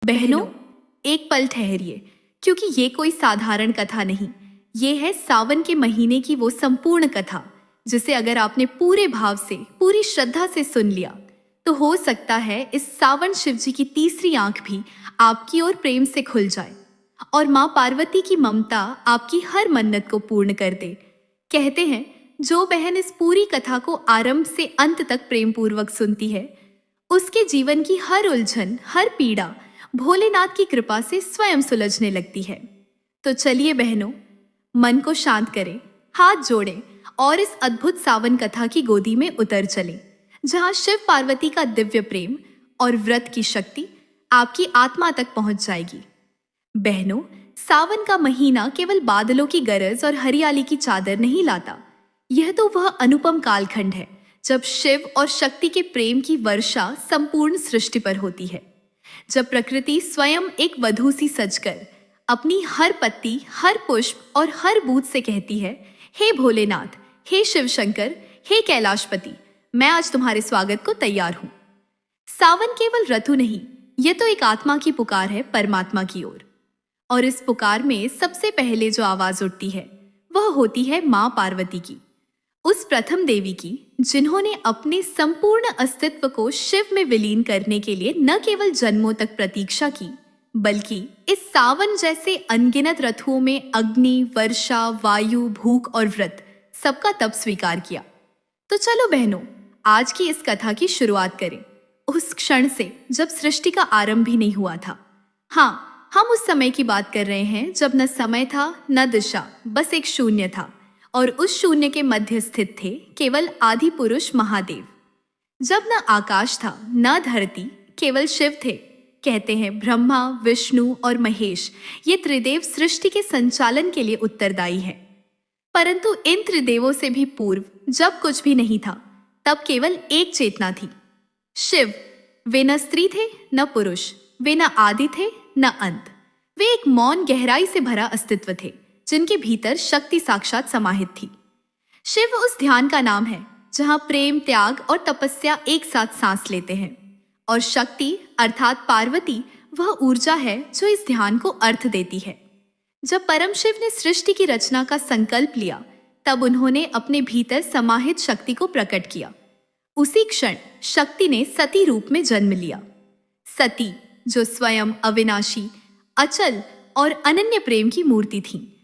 बहनों, एक पल ठहरिए, क्योंकि ये कोई साधारण कथा नहीं। ये है सावन के महीने की वो संपूर्ण कथा जिसे अगर आपने पूरे भाव से, पूरी श्रद्धा से सुन लिया तो हो सकता है इस सावन शिव जी की तीसरी आंख भी आपकी ओर प्रेम से खुल जाए और माँ पार्वती की ममता आपकी हर मन्नत को पूर्ण कर दे। कहते हैं, जो बहन इस पूरी कथा को आरंभ से अंत तक प्रेम पूर्वक सुनती है, उसके जीवन की हर उलझन, हर पीड़ा भोलेनाथ की कृपा से स्वयं सुलझने लगती है। तो चलिए बहनों, मन को शांत करें, हाथ जोड़ें और इस अद्भुत सावन कथा की गोदी में उतर चलें, जहां शिव पार्वती का दिव्य प्रेम और व्रत की शक्ति आपकी आत्मा तक पहुंच जाएगी। बहनों, सावन का महीना केवल बादलों की गरज और हरियाली की चादर नहीं लाता। यह तो वह अनुपम कालखंड है जब शिव और शक्ति के प्रेम की वर्षा संपूर्ण सृष्टि पर होती है। जब प्रकृति स्वयं एक वधू सी सजकर अपनी हर पत्ती, हर पुष्प और हर बूंद से कहती है, हे भोलेनाथ, हे शिव शंकर, हे कैलाशपति, मैं आज तुम्हारे स्वागत को तैयार हूं। सावन केवल ऋतु नहीं, यह तो एक आत्मा की पुकार है परमात्मा की ओर। और इस पुकार में सबसे पहले जो आवाज उठती है वह होती है माँ पार्वती की, उस प्रथम देवी की जिन्होंने अपने संपूर्ण अस्तित्व को शिव में विलीन करने के लिए न केवल जन्मों तक प्रतीक्षा की, बल्कि इस सावन जैसे अनगिनत ऋतुओं में अग्नि, वर्षा, वायु, भूख और व्रत सबका तप स्वीकार किया। तो चलो बहनों, आज की इस कथा की शुरुआत करें उस क्षण से जब सृष्टि का आरंभ भी नहीं हुआ था। हाँ, हम उस समय की बात कर रहे हैं जब न समय था न दिशा, बस एक शून्य था और उस शून्य के मध्य स्थित थे केवल आदि पुरुष महादेव। जब न आकाश था न धरती, केवल शिव थे। कहते हैं ब्रह्मा, विष्णु और महेश ये त्रिदेव सृष्टि के संचालन के लिए उत्तरदायी हैं। परंतु इन त्रिदेवों से भी पूर्व जब कुछ भी नहीं था, तब केवल एक चेतना थी, शिव। वे न स्त्री थे न पुरुष, वे न आदि थे न अंत। वे एक मौन गहराई से भरा अस्तित्व थे जिनके भीतर शक्ति साक्षात समाहित थी। शिव उस ध्यान का नाम है जहां प्रेम, त्याग और तपस्या एक साथ सांस लेते हैं, और शक्ति अर्थात पार्वती वह ऊर्जा है जो इस ध्यान को अर्थ देती है। जब परम शिव ने सृष्टि की रचना का संकल्प लिया, तब उन्होंने अपने भीतर समाहित शक्ति को प्रकट किया। उसी क्षण शक्ति ने सती रूप में जन्म लिया। सती, जो स्वयं अविनाशी, अचल और अनन्य प्रेम की मूर्ति थी,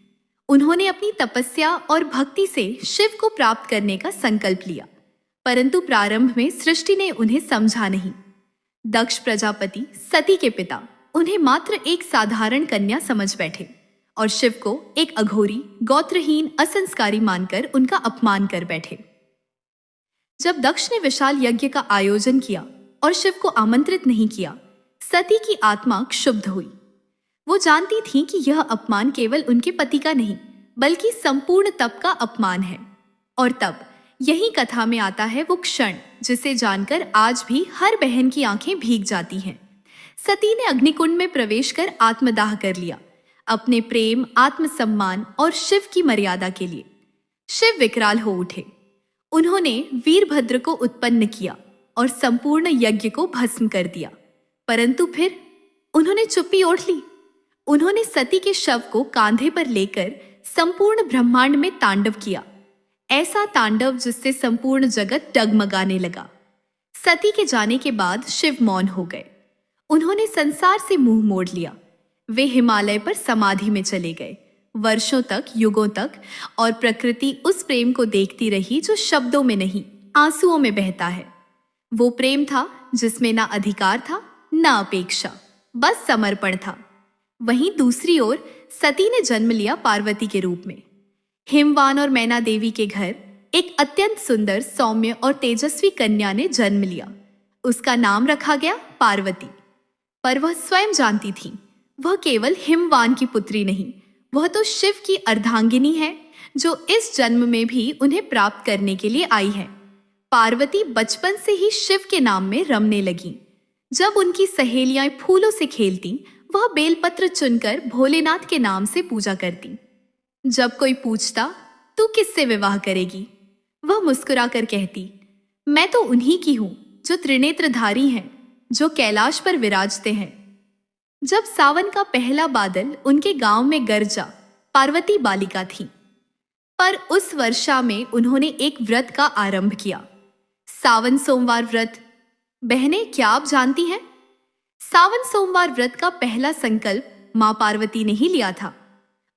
उन्होंने अपनी तपस्या और भक्ति से शिव को प्राप्त करने का संकल्प लिया। परंतु प्रारंभ में सृष्टि ने उन्हें समझा नहीं। दक्ष प्रजापति, सती के पिता, उन्हें मात्र एक साधारण कन्या समझ बैठे और शिव को एक अघोरी, गोत्रहीन, असंस्कारी मानकर उनका अपमान कर बैठे। जब दक्ष ने विशाल यज्ञ का आयोजन किया और शिव को आमंत्रित नहीं किया, सती की आत्मा क्षुब्ध हुई। वो जानती थी कि यह अपमान केवल उनके पति का नहीं, बल्कि संपूर्ण तप का अपमान है। और तब यही कथा में आता है वो क्षण जिसे जानकर आज भी हर बहन की आंखें भीग जाती हैं। सती ने अग्निकुंड में प्रवेश कर आत्मदाह कर लिया, अपने प्रेम, आत्मसम्मान और शिव की मर्यादा के लिए। शिव विकराल हो उठे। उन्होंने वीरभद्र को उत्पन्न किया और संपूर्ण यज्ञ को भस्म कर दिया। परंतु फिर उन्होंने चुप्पी ओढ़ ली। उन्होंने सती के शव को कांधे पर लेकर संपूर्ण ब्रह्मांड में तांडव किया, ऐसा तांडव जिससे संपूर्ण जगत डगमगाने लगा। सती के जाने के बाद शिव मौन हो गए। उन्होंने संसार से मुंह मोड़ लिया। वे हिमालय पर समाधि में चले गए, वर्षों तक, युगों तक, और प्रकृति उस प्रेम को देखती रही जो शब्दों में नहीं, आंसुओं में बहता है। वो प्रेम था जिसमें ना अधिकार था ना अपेक्षा, बस समर्पण था। वहीं दूसरी ओर सती ने जन्म लिया पार्वती के रूप में। हिमवान और मैना देवी के घर एक अत्यंत सुंदर, सौम्य और तेजस्वी कन्या ने जन्म लिया। उसका नाम रखा गया पार्वती। पर वह स्वयं जानती थी वह केवल हिमवान की पुत्री नहीं, वह तो शिव की अर्धांगिनी है जो इस जन्म में भी उन्हें प्राप्त करने के लिए आई है। पार्वती बचपन से ही शिव के नाम में रमने लगी। जब उनकी सहेलियां फूलों से खेलती, वह बेलपत्र चुनकर भोलेनाथ के नाम से पूजा करती। जब कोई पूछता, तू किससे विवाह करेगी, वह मुस्कुराकर कहती, मैं तो उन्हीं की हूं जो त्रिनेत्रधारी हैं, जो कैलाश पर विराजते हैं। जब सावन का पहला बादल उनके गांव में गरजा, पार्वती बालिका थी। पर उस वर्षा में उन्होंने एक व्रत का आरंभ किया, सावन सोमवार व्रत। बहनें, क्या आप जानती हैं? सावन सोमवार व्रत का पहला संकल्प मां पार्वती ने ही लिया था।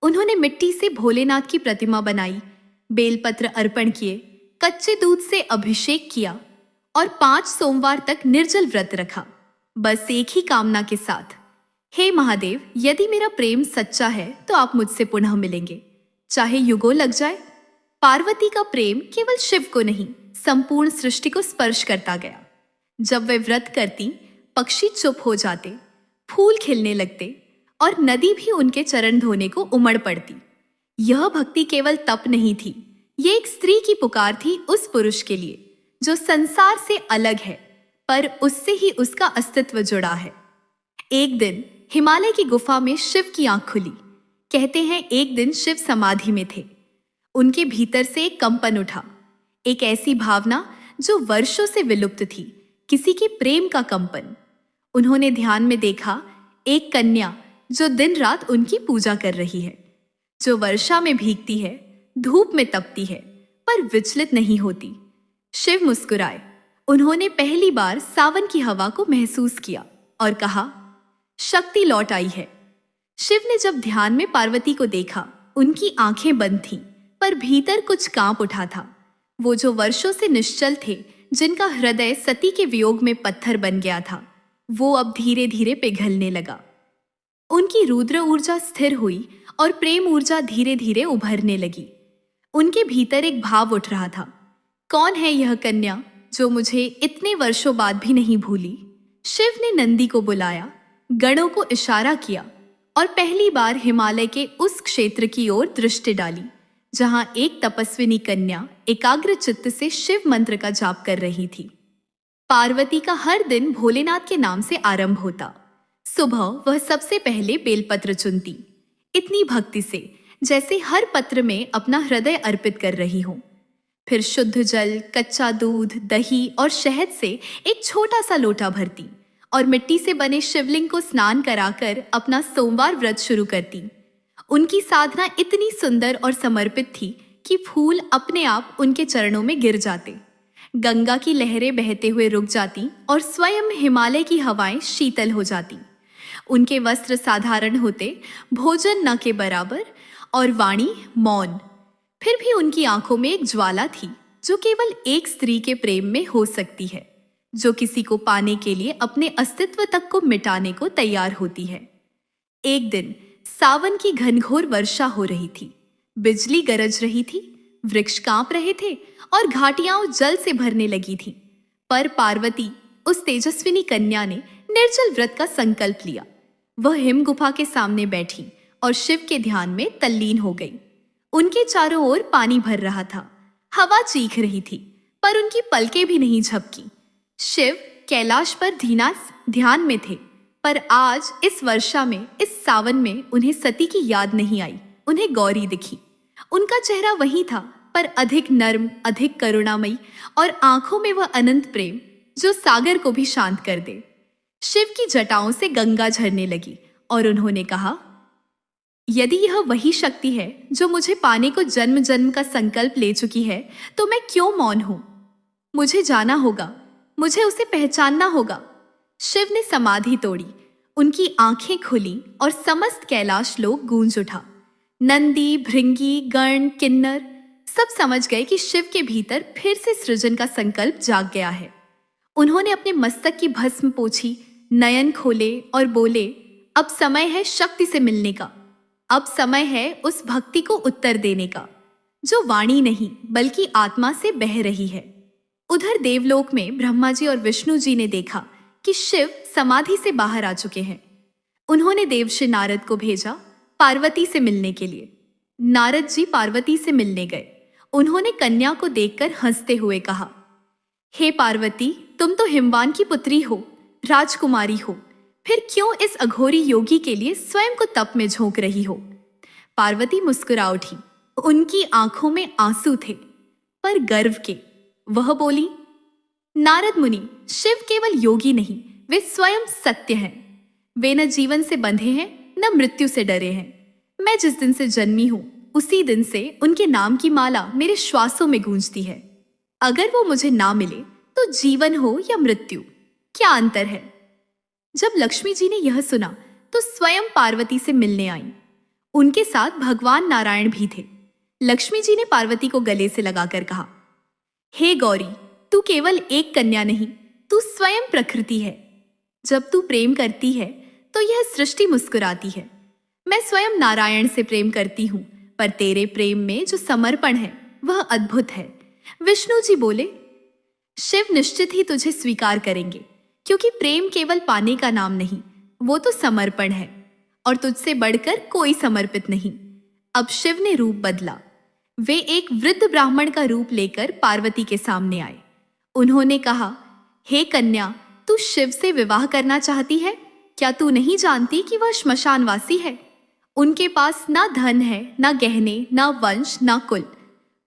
उन्होंने मिट्टी से भोलेनाथ की प्रतिमा बनाई, बेलपत्र अर्पण किए, कच्चे दूध से अभिषेक किया और 5 सोमवार तक निर्जल व्रत रखा, बस एक ही कामना के साथ, हे महादेव, यदि मेरा प्रेम सच्चा है तो आप मुझसे पुनः मिलेंगे, चाहे युगों लग जाए। पार्वती का प्रेम केवल शिव को नहीं, संपूर्ण सृष्टि को स्पर्श करता गया। जब वे व्रत करती, पक्षी चुप हो जाते, फूल खिलने लगते और नदी भी उनके चरण धोने को उमड़ पड़ती। यह भक्ति केवल तप नहीं थी, ये एक स्त्री की पुकार थी उस पुरुष के लिए जो संसार से अलग है, पर उससे ही उसका अस्तित्व जुड़ा है। एक दिन हिमालय की गुफा में शिव की आंख खुली। कहते हैं एक दिन शिव समाधि में थे। उनके भीतर से एक कंपन उठा, एक ऐसी भावना जो वर्षों से विलुप्त थी, किसी के प्रेम का कंपन। उन्होंने ध्यान में देखा एक कन्या जो दिन रात उनकी पूजा कर रही है, जो वर्षा में भीगती है, धूप में तपती है, पर विचलित नहीं होती। शिव मुस्कुराए। उन्होंने पहली बार सावन की हवा को महसूस किया और कहा, शक्ति लौट आई है। शिव ने जब ध्यान में पार्वती को देखा, उनकी आंखें बंद थीं, पर भीतर कुछ कांप उठा था। वो जो वर्षों से निश्चल थे, जिनका हृदय सती के वियोग में पत्थर बन गया था, वो अब धीरे धीरे पिघलने लगा। उनकी रुद्र ऊर्जा स्थिर हुई और प्रेम ऊर्जा धीरे धीरे उभरने लगी। उनके भीतर एक भाव उठ रहा था, कौन है यह कन्या जो मुझे इतने वर्षों बाद भी नहीं भूली? शिव ने नंदी को बुलाया, गणों को इशारा किया और पहली बार हिमालय के उस क्षेत्र की ओर दृष्टि डाली जहां एक तपस्विनी कन्या एकाग्र चित्त से शिव मंत्र का जाप कर रही थी। पार्वती का हर दिन भोलेनाथ के नाम से आरंभ होता। सुबह वह सबसे पहले बेलपत्र चुनती, इतनी भक्ति से जैसे हर पत्र में अपना हृदय अर्पित कर रही हो। फिर शुद्ध जल, कच्चा दूध, दही और शहद से एक छोटा सा लोटा भरती और मिट्टी से बने शिवलिंग को स्नान कराकर अपना सोमवार व्रत शुरू करती। उनकी साधना इतनी सुंदर और समर्पित थी कि फूल अपने आप उनके चरणों में गिर जाते, गंगा की लहरें बहते हुए रुक जाती और स्वयं हिमालय की हवाएं शीतल हो जाती। उनके वस्त्र साधारण होते, भोजन न के बराबर और वाणी मौन। फिर भी उनकी आंखों में एक ज्वाला थी जो केवल एक स्त्री के प्रेम में हो सकती है, जो किसी को पाने के लिए अपने अस्तित्व तक को मिटाने को तैयार होती है। एक दिन सावन की घनघोर वर्षा हो रही थी, बिजली गरज रही थी, वृक्ष कांप रहे थे और घाटियां जल से भरने लगी थी। पर पार्वती, उस तेजस्विनी कन्या ने निर्जल व्रत का संकल्प लिया। वह हिम गुफा के सामने बैठी और शिव के ध्यान में तल्लीन हो गई। उनके चारों ओर पानी भर रहा था, हवा चीख रही थी, पर उनकी पलकें भी नहीं झपकी। शिव कैलाश पर ध्यान में थे, पर आज इस वर्षा में, इस सावन में उन्हें सती की याद नहीं आई, उन्हें गौरी दिखी। उनका चेहरा वही था, पर अधिक नर्म, अधिक करुणामयी और आंखों में वह अनंत प्रेम जो सागर को भी शांत कर दे। शिव की जटाओं से गंगा झरने लगी और उन्होंने कहा, यदि यह वही शक्ति है जो मुझे पाने को जन्म जन्म का संकल्प ले चुकी है, तो मैं क्यों मौन हूं? मुझे जाना होगा, मुझे उसे पहचानना होगा। शिव ने समाधि तोड़ी, उनकी आंखें खुली और समस्त कैलाश लोक गूंज उठा। नंदी, भृंगी, गण, किन्नर सब समझ गए कि शिव के भीतर फिर से सृजन का संकल्प जाग गया है। उन्होंने अपने मस्तक की भस्म पोंछी, नयन खोले और बोले, अब समय है शक्ति से मिलने का, अब समय है उस भक्ति को उत्तर देने का जो वाणी नहीं बल्कि आत्मा से बह रही है। उधर देवलोक में ब्रह्मा जी और विष्णु जी ने देखा कि शिव समाधि से बाहर आ चुके हैं। उन्होंने देवश्री नारद को भेजा पार्वती से मिलने के लिए। नारद जी पार्वती से मिलने गए। उन्होंने कन्या को देखकर हंसते हुए कहा, हे पार्वती, तुम तो हिमवान की पुत्री हो, राजकुमारी हो, फिर क्यों इस अघोरी योगी के लिए स्वयं को तप में झोंक रही हो? पार्वती मुस्कुरा उठी। उनकी आंखों में आंसू थे, पर गर्व के। वह बोली, नारद मुनि, शिव केवल योगी नहीं, वे स्वयं सत्य हैं। वे न जीवन से बंधे हैं न मृत्यु से डरे हैं। मैं जिस दिन से जन्मी हूं उसी दिन से उनके नाम की माला मेरे श्वासों में गूंजती है। अगर वो मुझे ना मिले तो जीवन हो या मृत्यु, क्या अंतर है। जब लक्ष्मी जी ने यह सुना तो स्वयं पार्वती से मिलने आई। उनके साथ भगवान नारायण भी थे। लक्ष्मी जी ने पार्वती को गले से लगाकर कहा, हे गौरी, तू केवल एक कन्या नहीं, तू स्वयं प्रकृति है। जब तू प्रेम करती है तो यह सृष्टि मुस्कुराती है। मैं स्वयं नारायण से प्रेम करती हूँ, पर तेरे प्रेम में जो समर्पण है वह अद्भुत है। विष्णु जी बोले, शिव निश्चित ही तुझे स्वीकार करेंगे, क्योंकि प्रेम केवल पाने का नाम नहीं, वो तो समर्पण है, और तुझसे बढ़कर कोई समर्पित नहीं। अब शिव ने रूप बदला। वे एक वृद्ध ब्राह्मण का रूप लेकर पार्वती के सामने आए। उन्होंने कहा, हे कन्या, तू शिव से विवाह करना चाहती है? क्या तू नहीं जानती कि वह श्मशानवासी है? उनके पास ना धन है, ना गहने, ना वंश, ना कुल।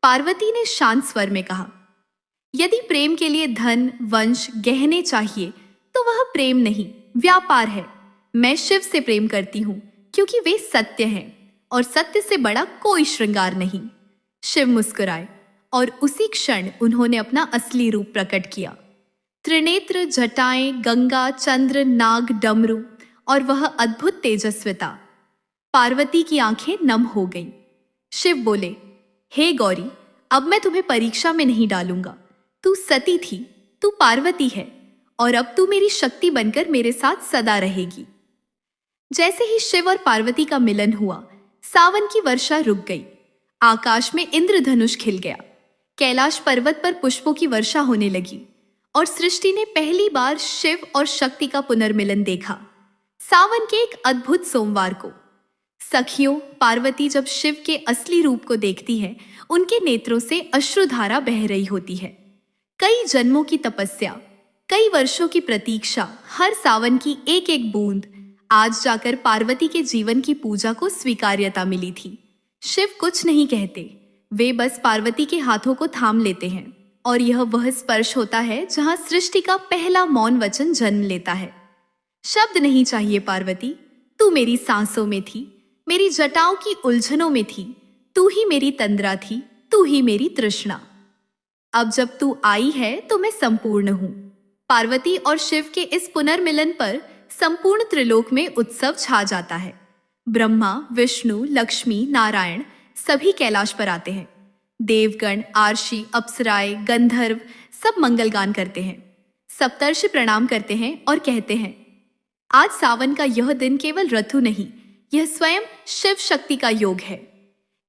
पार्वती ने शांत स्वर में कहा, यदि प्रेम के लिए धन, वंश, गहने चाहिए तो वह प्रेम नहीं, व्यापार है। मैं शिव से प्रेम करती हूँ क्योंकि वे सत्य हैं, और सत्य से बड़ा कोई श्रृंगार नहीं। शिव मुस्कुराए और उसी क्षण उन्होंने अपना असली रूप प्रकट किया। त्रिनेत्र, जटाएं, गंगा, चंद्र, नाग, डमरू और वह अद्भुत तेजस्विता। पार्वती की आंखें नम हो गईं। शिव बोले, हे गौरी, अब मैं तुम्हें परीक्षा में नहीं डालूंगा। तू सती थी, तू पार्वती है, और अब तू मेरी शक्ति बनकर मेरे साथ सदा रहेगी। जैसे ही शिव और पार्वती का मिलन हुआ, सावन की वर्षा रुक गई। आकाश में इंद्रधनुष खिल गया। कैलाश पर्वत पर पुष्पों की वर्षा होने लगी, और सृष्टि ने पहली बार शिव और शक्ति का पुनर्मिलन देखा। सावन के एक अद्भुत सोमवार को सखियों, पार्वती जब शिव के असली रूप को देखती है, उनके नेत्रों से अश्रुधारा बह रही होती है। कई जन्मों की तपस्या, कई वर्षों की प्रतीक्षा, हर सावन की एक एक बूंद, आज जाकर पार्वती के जीवन की पूजा को स्वीकार्यता मिली थी। शिव कुछ नहीं कहते, वे बस पार्वती के हाथों को थाम लेते हैं, और यह वह स्पर्श होता है जहां सृष्टि का पहला मौन वचन जन्म लेता है। शब्द नहीं चाहिए पार्वती, तू मेरी सांसों में थी, मेरी जटाओं की उलझनों में थी, तू ही मेरी तंद्रा थी, तू ही मेरी तृष्णा। अब जब तू आई है तो मैं संपूर्ण हूं। पार्वती और शिव के इस पुनर्मिलन पर संपूर्ण त्रिलोक में उत्सव छा जाता है। ब्रह्मा, विष्णु, लक्ष्मी, नारायण सभी कैलाश पर आते हैं। देवगण, आर्षि, अप्सराएं, गंधर्व सब मंगलगान करते हैं। सप्तर्षि प्रणाम करते हैं और कहते हैं, आज सावन का यह दिन केवल ऋतु नहीं, यह स्वयं शिव शक्ति का योग है।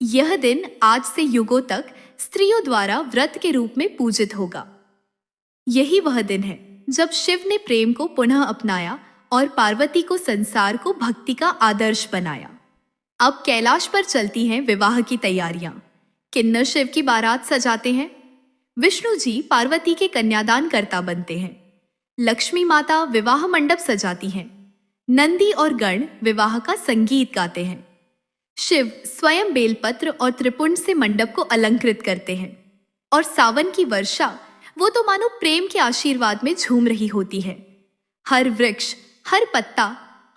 यह दिन आज से युगों तक स्त्रियों द्वारा व्रत के रूप में पूजित होगा। यही वह दिन है जब शिव ने प्रेम को पुनः अपनाया और पार्वती को संसार को भक्ति का आदर्श बनाया। अब कैलाश पर चलती हैं विवाह की तैयारियां। किन्नर शिव की बारात सजाते हैं। विष्णु जी पार्वती के कन्यादान कर्ता बनते हैं। लक्ष्मी माता विवाह मंडप सजाती हैं। नंदी और गण विवाह का संगीत गाते हैं। शिव स्वयं बेलपत्र और त्रिपुंड से मंडप को अलंकृत करते हैं। और सावन की वर्षा, वो तो मानो प्रेम के आशीर्वाद में झूम रही होती है। हर वृक्ष, हर पत्ता,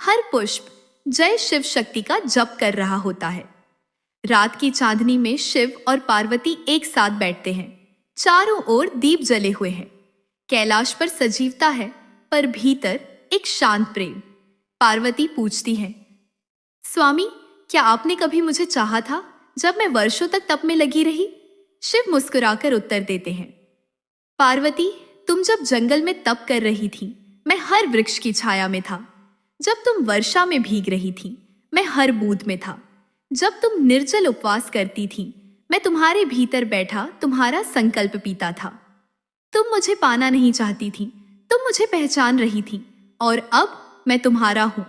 हर पुष्प जय शिव शक्ति का जप कर रहा होता है। रात की चांदनी में शिव और पार्वती एक साथ बैठते हैं। चारों ओर दीप जले हुए हैं। कैलाश पर सजीवता है, पर भीतर एक शांत प्रेम। पार्वती पूछती है, स्वामी, क्या आपने कभी मुझे चाहा था जब मैं वर्षों तक तप में लगी रही? शिव मुस्कुराकर उत्तर देते हैं, पार्वती, तुम जब जंगल में तप कर रही थी, मैं हर वृक्ष की छाया में था। जब तुम वर्षा में भीग रही थी, मैं हर बूंद में था। जब तुम निर्जल उपवास करती थी, मैं तुम्हारे भीतर बैठा तुम्हारा संकल्प पीता था। तुम मुझे पाना नहीं चाहती थी, तुम मुझे पहचान रही थी, और अब मैं तुम्हारा हूं।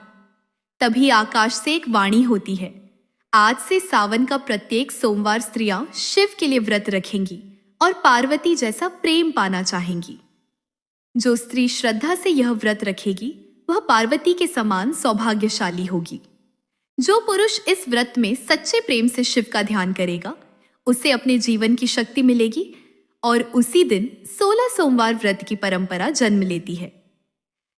तभी आकाश से एक वाणी होती है, आज से सावन का प्रत्येक सोमवार स्त्रियां शिव के लिए व्रत रखेंगी और पार्वती जैसा प्रेम पाना चाहेंगी। जो स्त्री श्रद्धा से यह व्रत रखेगी, वह पार्वती के समान सौभाग्यशाली होगी। जो पुरुष इस व्रत में सच्चे प्रेम से शिव का ध्यान करेगा, उसे अपने जीवन की शक्ति मिलेगी, और उसी दिन 16 सोमवार व्रत की परंपरा जन्म लेती है।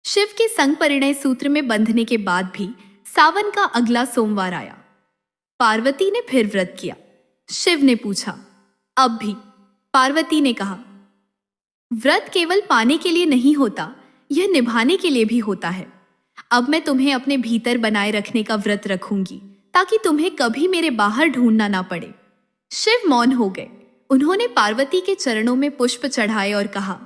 शिव के संग परिणय सूत्र में बंधने के बाद भी सावन का अगला सोमवार आया। पार्वती ने फिर व्रत किया। शिव ने पूछा, अब भी? पार्वती ने कहा, व्रत केवल पाने के लिए नहीं होता, यह निभाने के लिए भी होता है। अब मैं तुम्हें अपने भीतर बनाए रखने का व्रत रखूंगी, ताकि तुम्हें कभी मेरे बाहर ढूंढना ना पड़े। शिव मौन हो गए। उन्होंने पार्वती के चरणों में पुष्प चढ़ाए और कहा,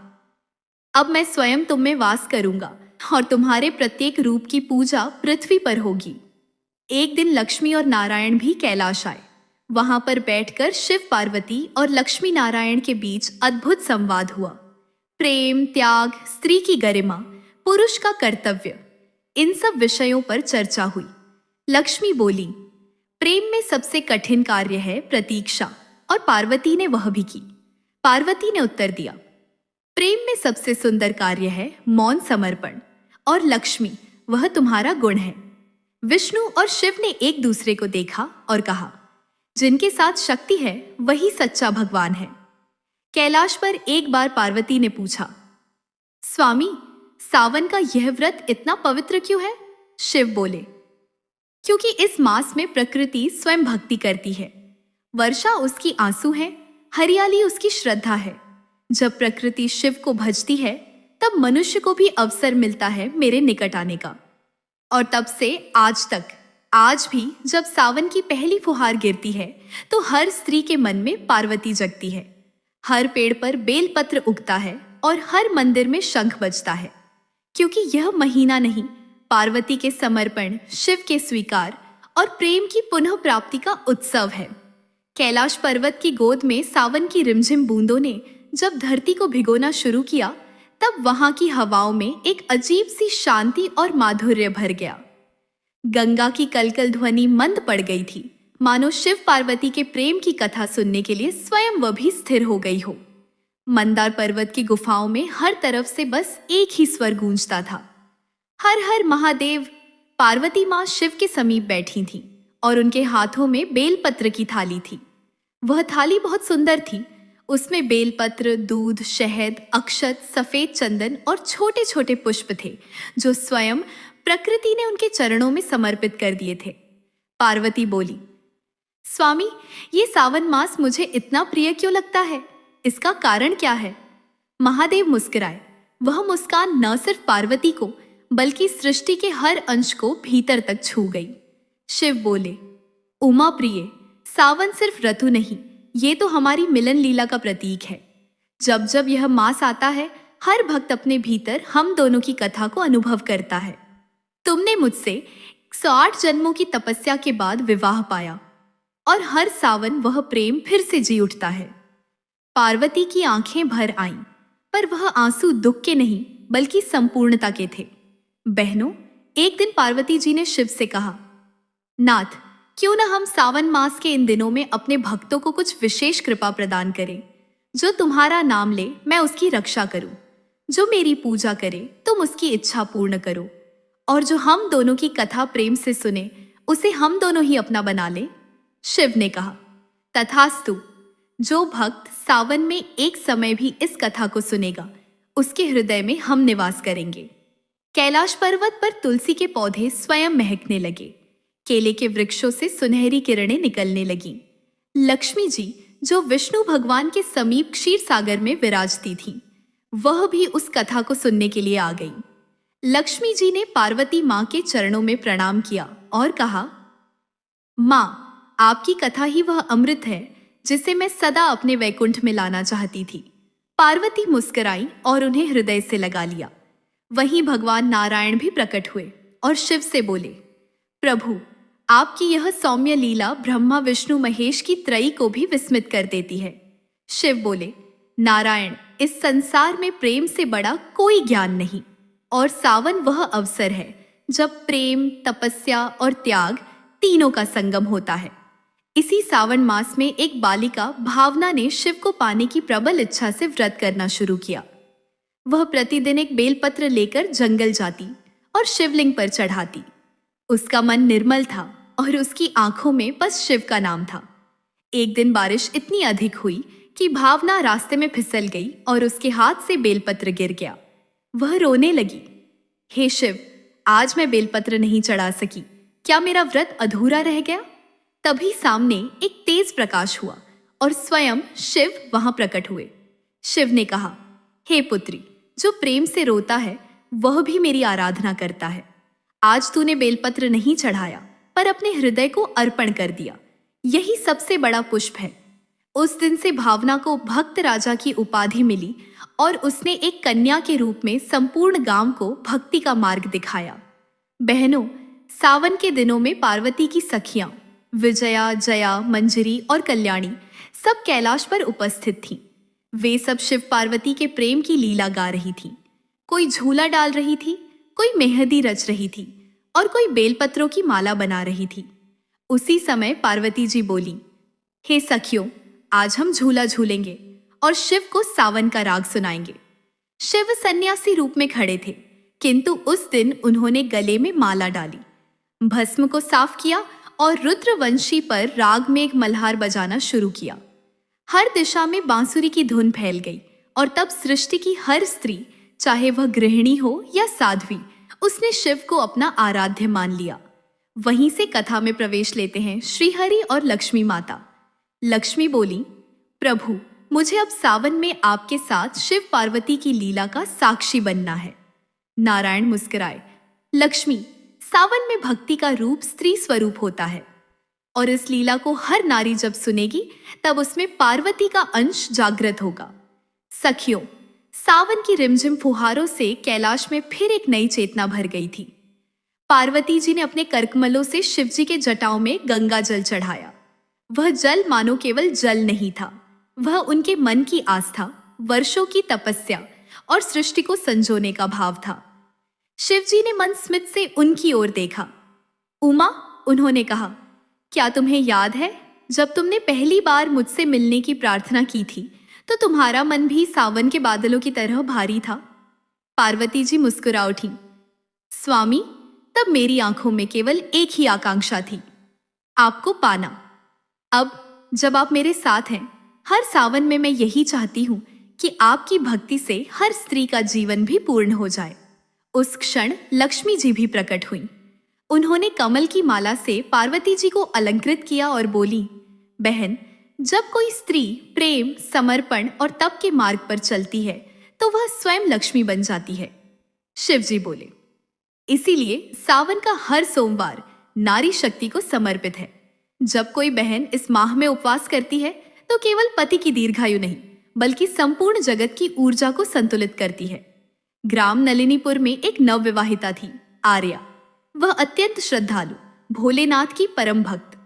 अब मैं स्वयं तुम में वास करूंगा और तुम्हारे प्रत्येक रूप की पूजा पृथ्वी पर होगी। एक दिन लक्ष्मी और नारायण भी कैलाश आए। वहां पर बैठकर शिव पार्वती और लक्ष्मी नारायण के बीच अद्भुत संवाद हुआ। प्रेम, त्याग, स्त्री की गरिमा, पुरुष का कर्तव्य, इन सब विषयों पर चर्चा हुई। लक्ष्मी बोली, प्रेम में सबसे कठिन कार्य है प्रतीक्षा, और पार्वती ने वह भी की। पार्वती ने उत्तर दिया, प्रेम में सबसे सुंदर कार्य है मौन समर्पण, और लक्ष्मी, वह तुम्हारा गुण है। विष्णु और शिव ने एक दूसरे को देखा और कहा, जिनके साथ शक्ति है वही सच्चा भगवान है। कैलाश पर एक बार पार्वती ने पूछा, स्वामी, सावन का यह व्रत इतना पवित्र क्यों है? शिव बोले, क्योंकि इस मास में प्रकृति स्वयं भक्ति करती है। वर्षा उसकी आंसू है, हरियाली उसकी श्रद्धा है। जब प्रकृति शिव को भजती है, तब मनुष्य को भी अवसर मिलता है मेरे निकट आने का। और तब से आज तक, आज भी जब सावन की पहली फुहार गिरती है, तो हर स्त्री के मन में पार्वती जगती है। हर पेड़ पर बेलपत्र उगता है और हर मंदिर में शंख बजता है, क्योंकि यह महीना नहीं, पार्वती के समर्पण, शिव के स्वीकार और प्रेम की पुनः प्राप्ति का उत्सव है। कैलाश पर्वत की गोद में सावन की रिमझिम बूंदों ने जब धरती को भिगोना शुरू किया, तब वहां की हवाओं में एक अजीब सी शांति और माधुर्य भर गया। गंगा की कलकल ध्वनि मंद पड़ गई थी, मानो शिव पार्वती के प्रेम की कथा सुनने के लिए स्वयं वह भी स्थिर हो गई हो। मंदार पर्वत की गुफाओं में हर तरफ से बस एक ही स्वर गूंजता था, हर हर महादेव। पार्वती माँ शिव के समीप बैठी थीं और उनके हाथों में बेलपत्र की थाली थी। वह थाली बहुत सुंदर थी। उसमें बेलपत्र, दूध, शहद, अक्षत, सफेद चंदन और छोटे छोटे पुष्प थे, जो स्वयं प्रकृति ने उनके चरणों में समर्पित कर दिए थे। पार्वती बोली, स्वामी, ये सावन मास मुझे इतना प्रिय क्यों लगता है? इसका कारण क्या है? महादेव मुस्कुराए। वह मुस्कान न सिर्फ पार्वती को, बल्कि सृष्टि के हर अंश को भीतर तक छू गई। शिव बोले, उमा प्रिय, सावन सिर्फ ऋतु नहीं, ये तो हमारी मिलन लीला का प्रतीक है। जब जब यह मास आता है, हर भक्त अपने भीतर हम दोनों की कथा को अनुभव करता है। तुमने मुझसे 108 जन्मों की तपस्या के बाद विवाह पाया, और हर सावन वह प्रेम फिर से जी उठता है। पार्वती की आंखें भर आईं, पर वह आंसू दुख के नहीं, बल्कि संपूर्णता के थे। बहनों, एक दिन पार्वती जी ने शिव से कहा, नाथ, क्यों न हम सावन मास के इन दिनों में अपने भक्तों को कुछ विशेष कृपा प्रदान करें। जो तुम्हारा नाम ले, मैं उसकी रक्षा करूं। जो मेरी पूजा करे, तुम उसकी इच्छा पूर्ण करो। और जो हम दोनों की कथा प्रेम से सुने, उसे हम दोनों ही अपना बना ले। शिव ने कहा, तथास्तु। जो भक्त सावन में एक समय भी इस कथा को सुनेगा, उसके हृदय में हम निवास करेंगे। कैलाश पर्वत पर तुलसी के पौधे स्वयं महकने लगे। केले के वृक्षों से सुनहरी किरणें निकलने लगीं। लक्ष्मी जी, जो विष्णु भगवान के समीप क्षीर सागर में विराजती थीं, वह भी उस कथा को सुनने के लिए आ गई। लक्ष्मी जी ने पार्वती माँ के चरणों में प्रणाम किया और कहा, माँ, आपकी कथा ही वह अमृत है जिसे मैं सदा अपने वैकुंठ में लाना चाहती थी। पार्वती मुस्कुराई और उन्हें हृदय से लगा लिया। वहीं भगवान नारायण भी प्रकट हुए और शिव से बोले, प्रभु, आपकी यह सौम्य लीला ब्रह्मा, विष्णु, महेश की त्रयी को भी विस्मित कर देती है। शिव बोले, नारायण, इस संसार में प्रेम से बड़ा कोई ज्ञान नहीं, और सावन वह अवसर है जब प्रेम, तपस्या और त्याग तीनों का संगम होता है। इसी सावन मास में एक बालिका भावना ने शिव को पाने की प्रबल इच्छा से व्रत करना शुरू किया। वह प्रतिदिन एक बेलपत्र लेकर जंगल जाती और शिवलिंग पर चढ़ाती। उसका मन निर्मल था और उसकी आंखों में बस शिव का नाम था। एक दिन बारिश इतनी अधिक हुई कि भावना रास्ते में फिसल गई और उसके हाथ से बेलपत्र गिर गया। वह रोने लगी, हे शिव, आज मैं बेलपत्र नहीं चढ़ा सकी, क्या मेरा व्रत अधूरा रह गया? तभी सामने एक तेज प्रकाश हुआ और स्वयं शिव वहां प्रकट हुए। शिव ने कहा, हे पुत्री, जो प्रेम से रोता है वह भी मेरी आराधना करता है। आज तूने बेलपत्र नहीं चढ़ाया पर अपने हृदय को अर्पण कर दिया, यही सबसे बड़ा पुष्प है। उस दिन से भावना को भक्त राजा की उपाधि मिली और उसने एक कन्या के रूप में संपूर्ण गांव को भक्ति का मार्ग दिखाया। बहनों, सावन के दिनों में पार्वती की सखियां विजया, जया, मंजरी और कल्याणी सब कैलाश पर उपस्थित थीं। वे सब शिव पार्वती के प्रेम की लीला गा रही थीं। कोई झूला डाल रही थी, कोई मेहंदी रच रही थी और कोई बेलपत्रों की माला बना रही थी। उसी समय पार्वती जी बोली, हे सखियों, आज हम झूला झूलेंगे और शिव को सावन का राग सुनाएंगे। शिव सन्यासी रूप में खड़े थे, किंतु उस दिन उन्होंने गले में माला डाली, भस्म को साफ किया और रुद्रवंशी पर राग में एक मल्हार बजाना शुरू किया। हर दिशा में बांसुरी की धुन फैल गई और तब सृष्टि की हर स्त्री, चाहे वह गृहिणी हो या साध्वी, उसने शिव को अपना आराध्य मान लिया। वहीं से कथा में प्रवेश लेते हैं श्रीहरि और लक्ष्मी माता। लक्ष्मी बोली, प्रभु, मुझे अब सावन में आपके साथ शिव पार्वती की लीला का साक्षी बनना है। नारायण मुस्कुराए, लक्ष्मी, सावन में भक्ति का रूप स्त्री स्वरूप होता है और इस लीला को हर नारी जब सुनेगी तब उसमें पार्वती का अंश जागृत होगा। सखियों, सावन की रिमझिम फुहारों से कैलाश में फिर एक नई चेतना भर गई थी। पार्वती जी ने अपने करकमलों से शिवजी के जटाओं में गंगा जल चढ़ाया। वह जल मानो केवल जल नहीं था, वह उनके मन की आस्था, वर्षों की तपस्या और सृष्टि को संजोने का भाव था। शिवजी ने मन स्मित से उनकी ओर देखा। उमा, उन्होंने कहा, क्या तुम्हें याद है जब तुमने पहली बार मुझसे मिलने की प्रार्थना की थी तो तुम्हारा मन भी सावन के बादलों की तरह भारी था? पार्वती जी मुस्कुरा उठी। स्वामी, तब मेरी आंखों में केवल एक ही आकांक्षा थी, आपको पाना। अब जब आप मेरे साथ हैं, हर सावन में मैं यही चाहती हूं कि आपकी भक्ति से हर स्त्री का जीवन भी पूर्ण हो जाए। उस क्षण लक्ष्मी जी भी प्रकट हुई। उन्होंने कमल की माला से पार्वती जी को अलंकृत किया और बोली, बहन, जब कोई स्त्री प्रेम, समर्पण और तप के मार्ग पर चलती है तो वह स्वयं लक्ष्मी बन जाती है। शिव जी बोले, इसीलिए सावन का हर सोमवार नारी शक्ति को समर्पित है। जब कोई बहन इस माह में उपवास करती है तो केवल पति की दीर्घायु नहीं बल्कि संपूर्ण जगत की ऊर्जा को संतुलित करती है। ग्राम नलिनीपुर में एक नवविवाहिता थी, आर्या। वह अत्यंत श्रद्धालु, भोलेनाथ की परम भक्त।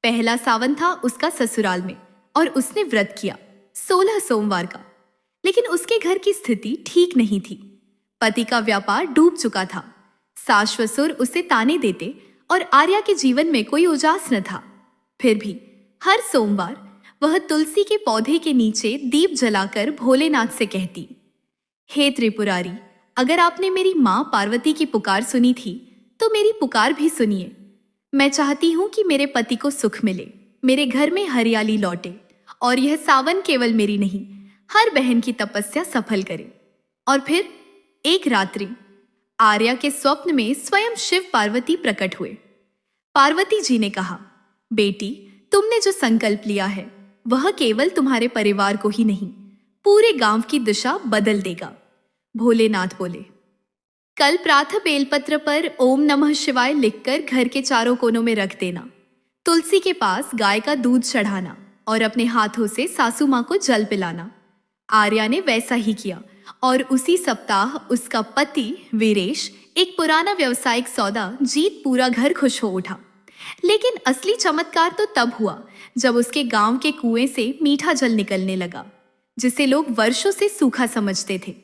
पहला सावन था उसका ससुराल में और उसने व्रत किया 16 सोमवार का। लेकिन उसके घर की स्थिति ठीक नहीं थी। पति का व्यापार डूब चुका था, सास ससुर उसे ताने देते और आर्या के जीवन में कोई उजास न था। फिर भी हर सोमवार वह तुलसी के पौधे के नीचे दीप जलाकर भोलेनाथ से कहती, हे त्रिपुरारी, अगर आपने मेरी मां पार्वती की पुकार सुनी थी तो मेरी पुकार भी सुनिए। मैं चाहती हूं कि मेरे पति को सुख मिले, मेरे घर में हरियाली लौटे और यह सावन केवल मेरी नहीं, हर बहन की तपस्या सफल करे। और फिर एक रात्रि आर्या के स्वप्न में स्वयं शिव पार्वती प्रकट हुए। पार्वती जी ने कहा, बेटी, तुमने जो संकल्प लिया है वह केवल तुम्हारे परिवार को ही नहीं, पूरे गांव की दिशा बदल देगा। भोलेनाथ बोले, कल प्रातः बेलपत्र पर ओम नमः शिवाय लिखकर घर के चारों कोनों में रख देना। तुलसी के पास गाय का दूध चढ़ाना और अपने हाथों से सासू मां को जल पिलाना। आर्या ने वैसा ही किया और उसी सप्ताह उसका पति वीरेश एक पुराना व्यवसायिक सौदा जीत पूरा घर खुश हो उठा। लेकिन असली चमत्कार तो तब हुआ जब उसके गांव के कुएं से मीठा जल निकलने लगा, जिसे लोग वर्षों से सूखा समझते थे।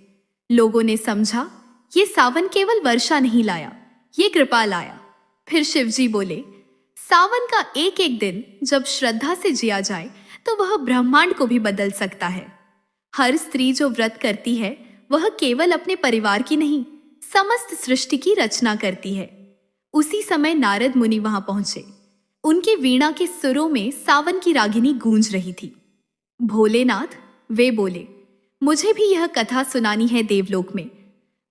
लोगों ने समझा ये सावन केवल वर्षा नहीं लाया, ये कृपा लाया। फिर शिवजी बोले, सावन का एक एक दिन जब श्रद्धा से जिया जाए तो वह ब्रह्मांड को भी बदल सकता है। हर स्त्री जो व्रत करती है वह केवल अपने परिवार की नहीं, समस्त सृष्टि की रचना करती है। उसी समय नारद मुनि वहां पहुंचे। उनके वीणा के सुरों में सावन की रागिनी गूंज रही थी। भोलेनाथ, वे बोले, मुझे भी यह कथा सुनानी है देवलोक में।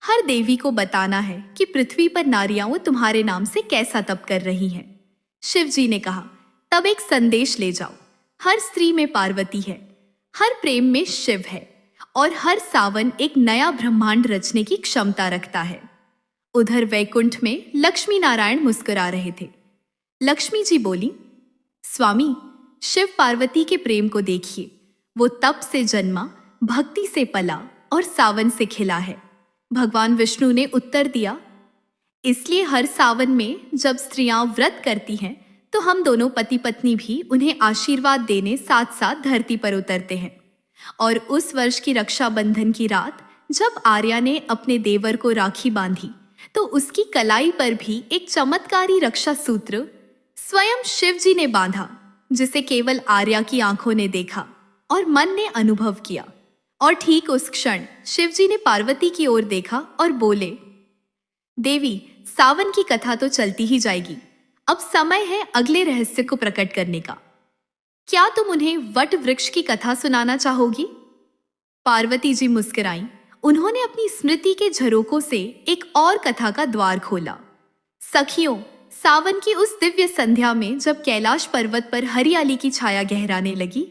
हर देवी को बताना है कि पृथ्वी पर नारियां वो तुम्हारे नाम से कैसा तप कर रही हैं। शिव जी ने कहा, तब एक संदेश ले जाओ। हर स्त्री में पार्वती है, हर प्रेम में शिव है और हर सावन एक नया ब्रह्मांड रचने की क्षमता रखता है। उधर वैकुंठ में लक्ष्मी नारायण मुस्कुरा रहे थे। लक्ष्मी जी बोली, स्वामी, शिव पार्वती के प्रेम को देखिए। वो तप से जन्मा, भक्ति से पला और सावन से खिला है। भगवान विष्णु ने उत्तर दिया, इसलिए हर सावन में जब स्त्रियां व्रत करती हैं तो हम दोनों पति पत्नी भी उन्हें आशीर्वाद देने साथ साथ धरती पर उतरते हैं। और उस वर्ष की रक्षाबंधन की रात जब आर्या ने अपने देवर को राखी बांधी तो उसकी कलाई पर भी एक चमत्कारी रक्षा सूत्र स्वयं शिव जी ने बांधा, जिसे केवल आर्या की आंखों ने देखा और मन ने अनुभव किया। और ठीक उस क्षण शिव जी ने पार्वती की ओर देखा और बोले, देवी, सावन की कथा तो चलती ही जाएगी, अब समय है अगले रहस्य को प्रकट करने का। क्या तुम उन्हें वट वृक्ष की कथा सुनाना चाहोगी? पार्वती जी मुस्कुराईं। उन्होंने अपनी स्मृति के झरोकों से एक और कथा का द्वार खोला। सखियों, सावन की उस दिव्य संध्या में जब कैलाश पर्वत पर हरियाली की छाया गहराने लगी,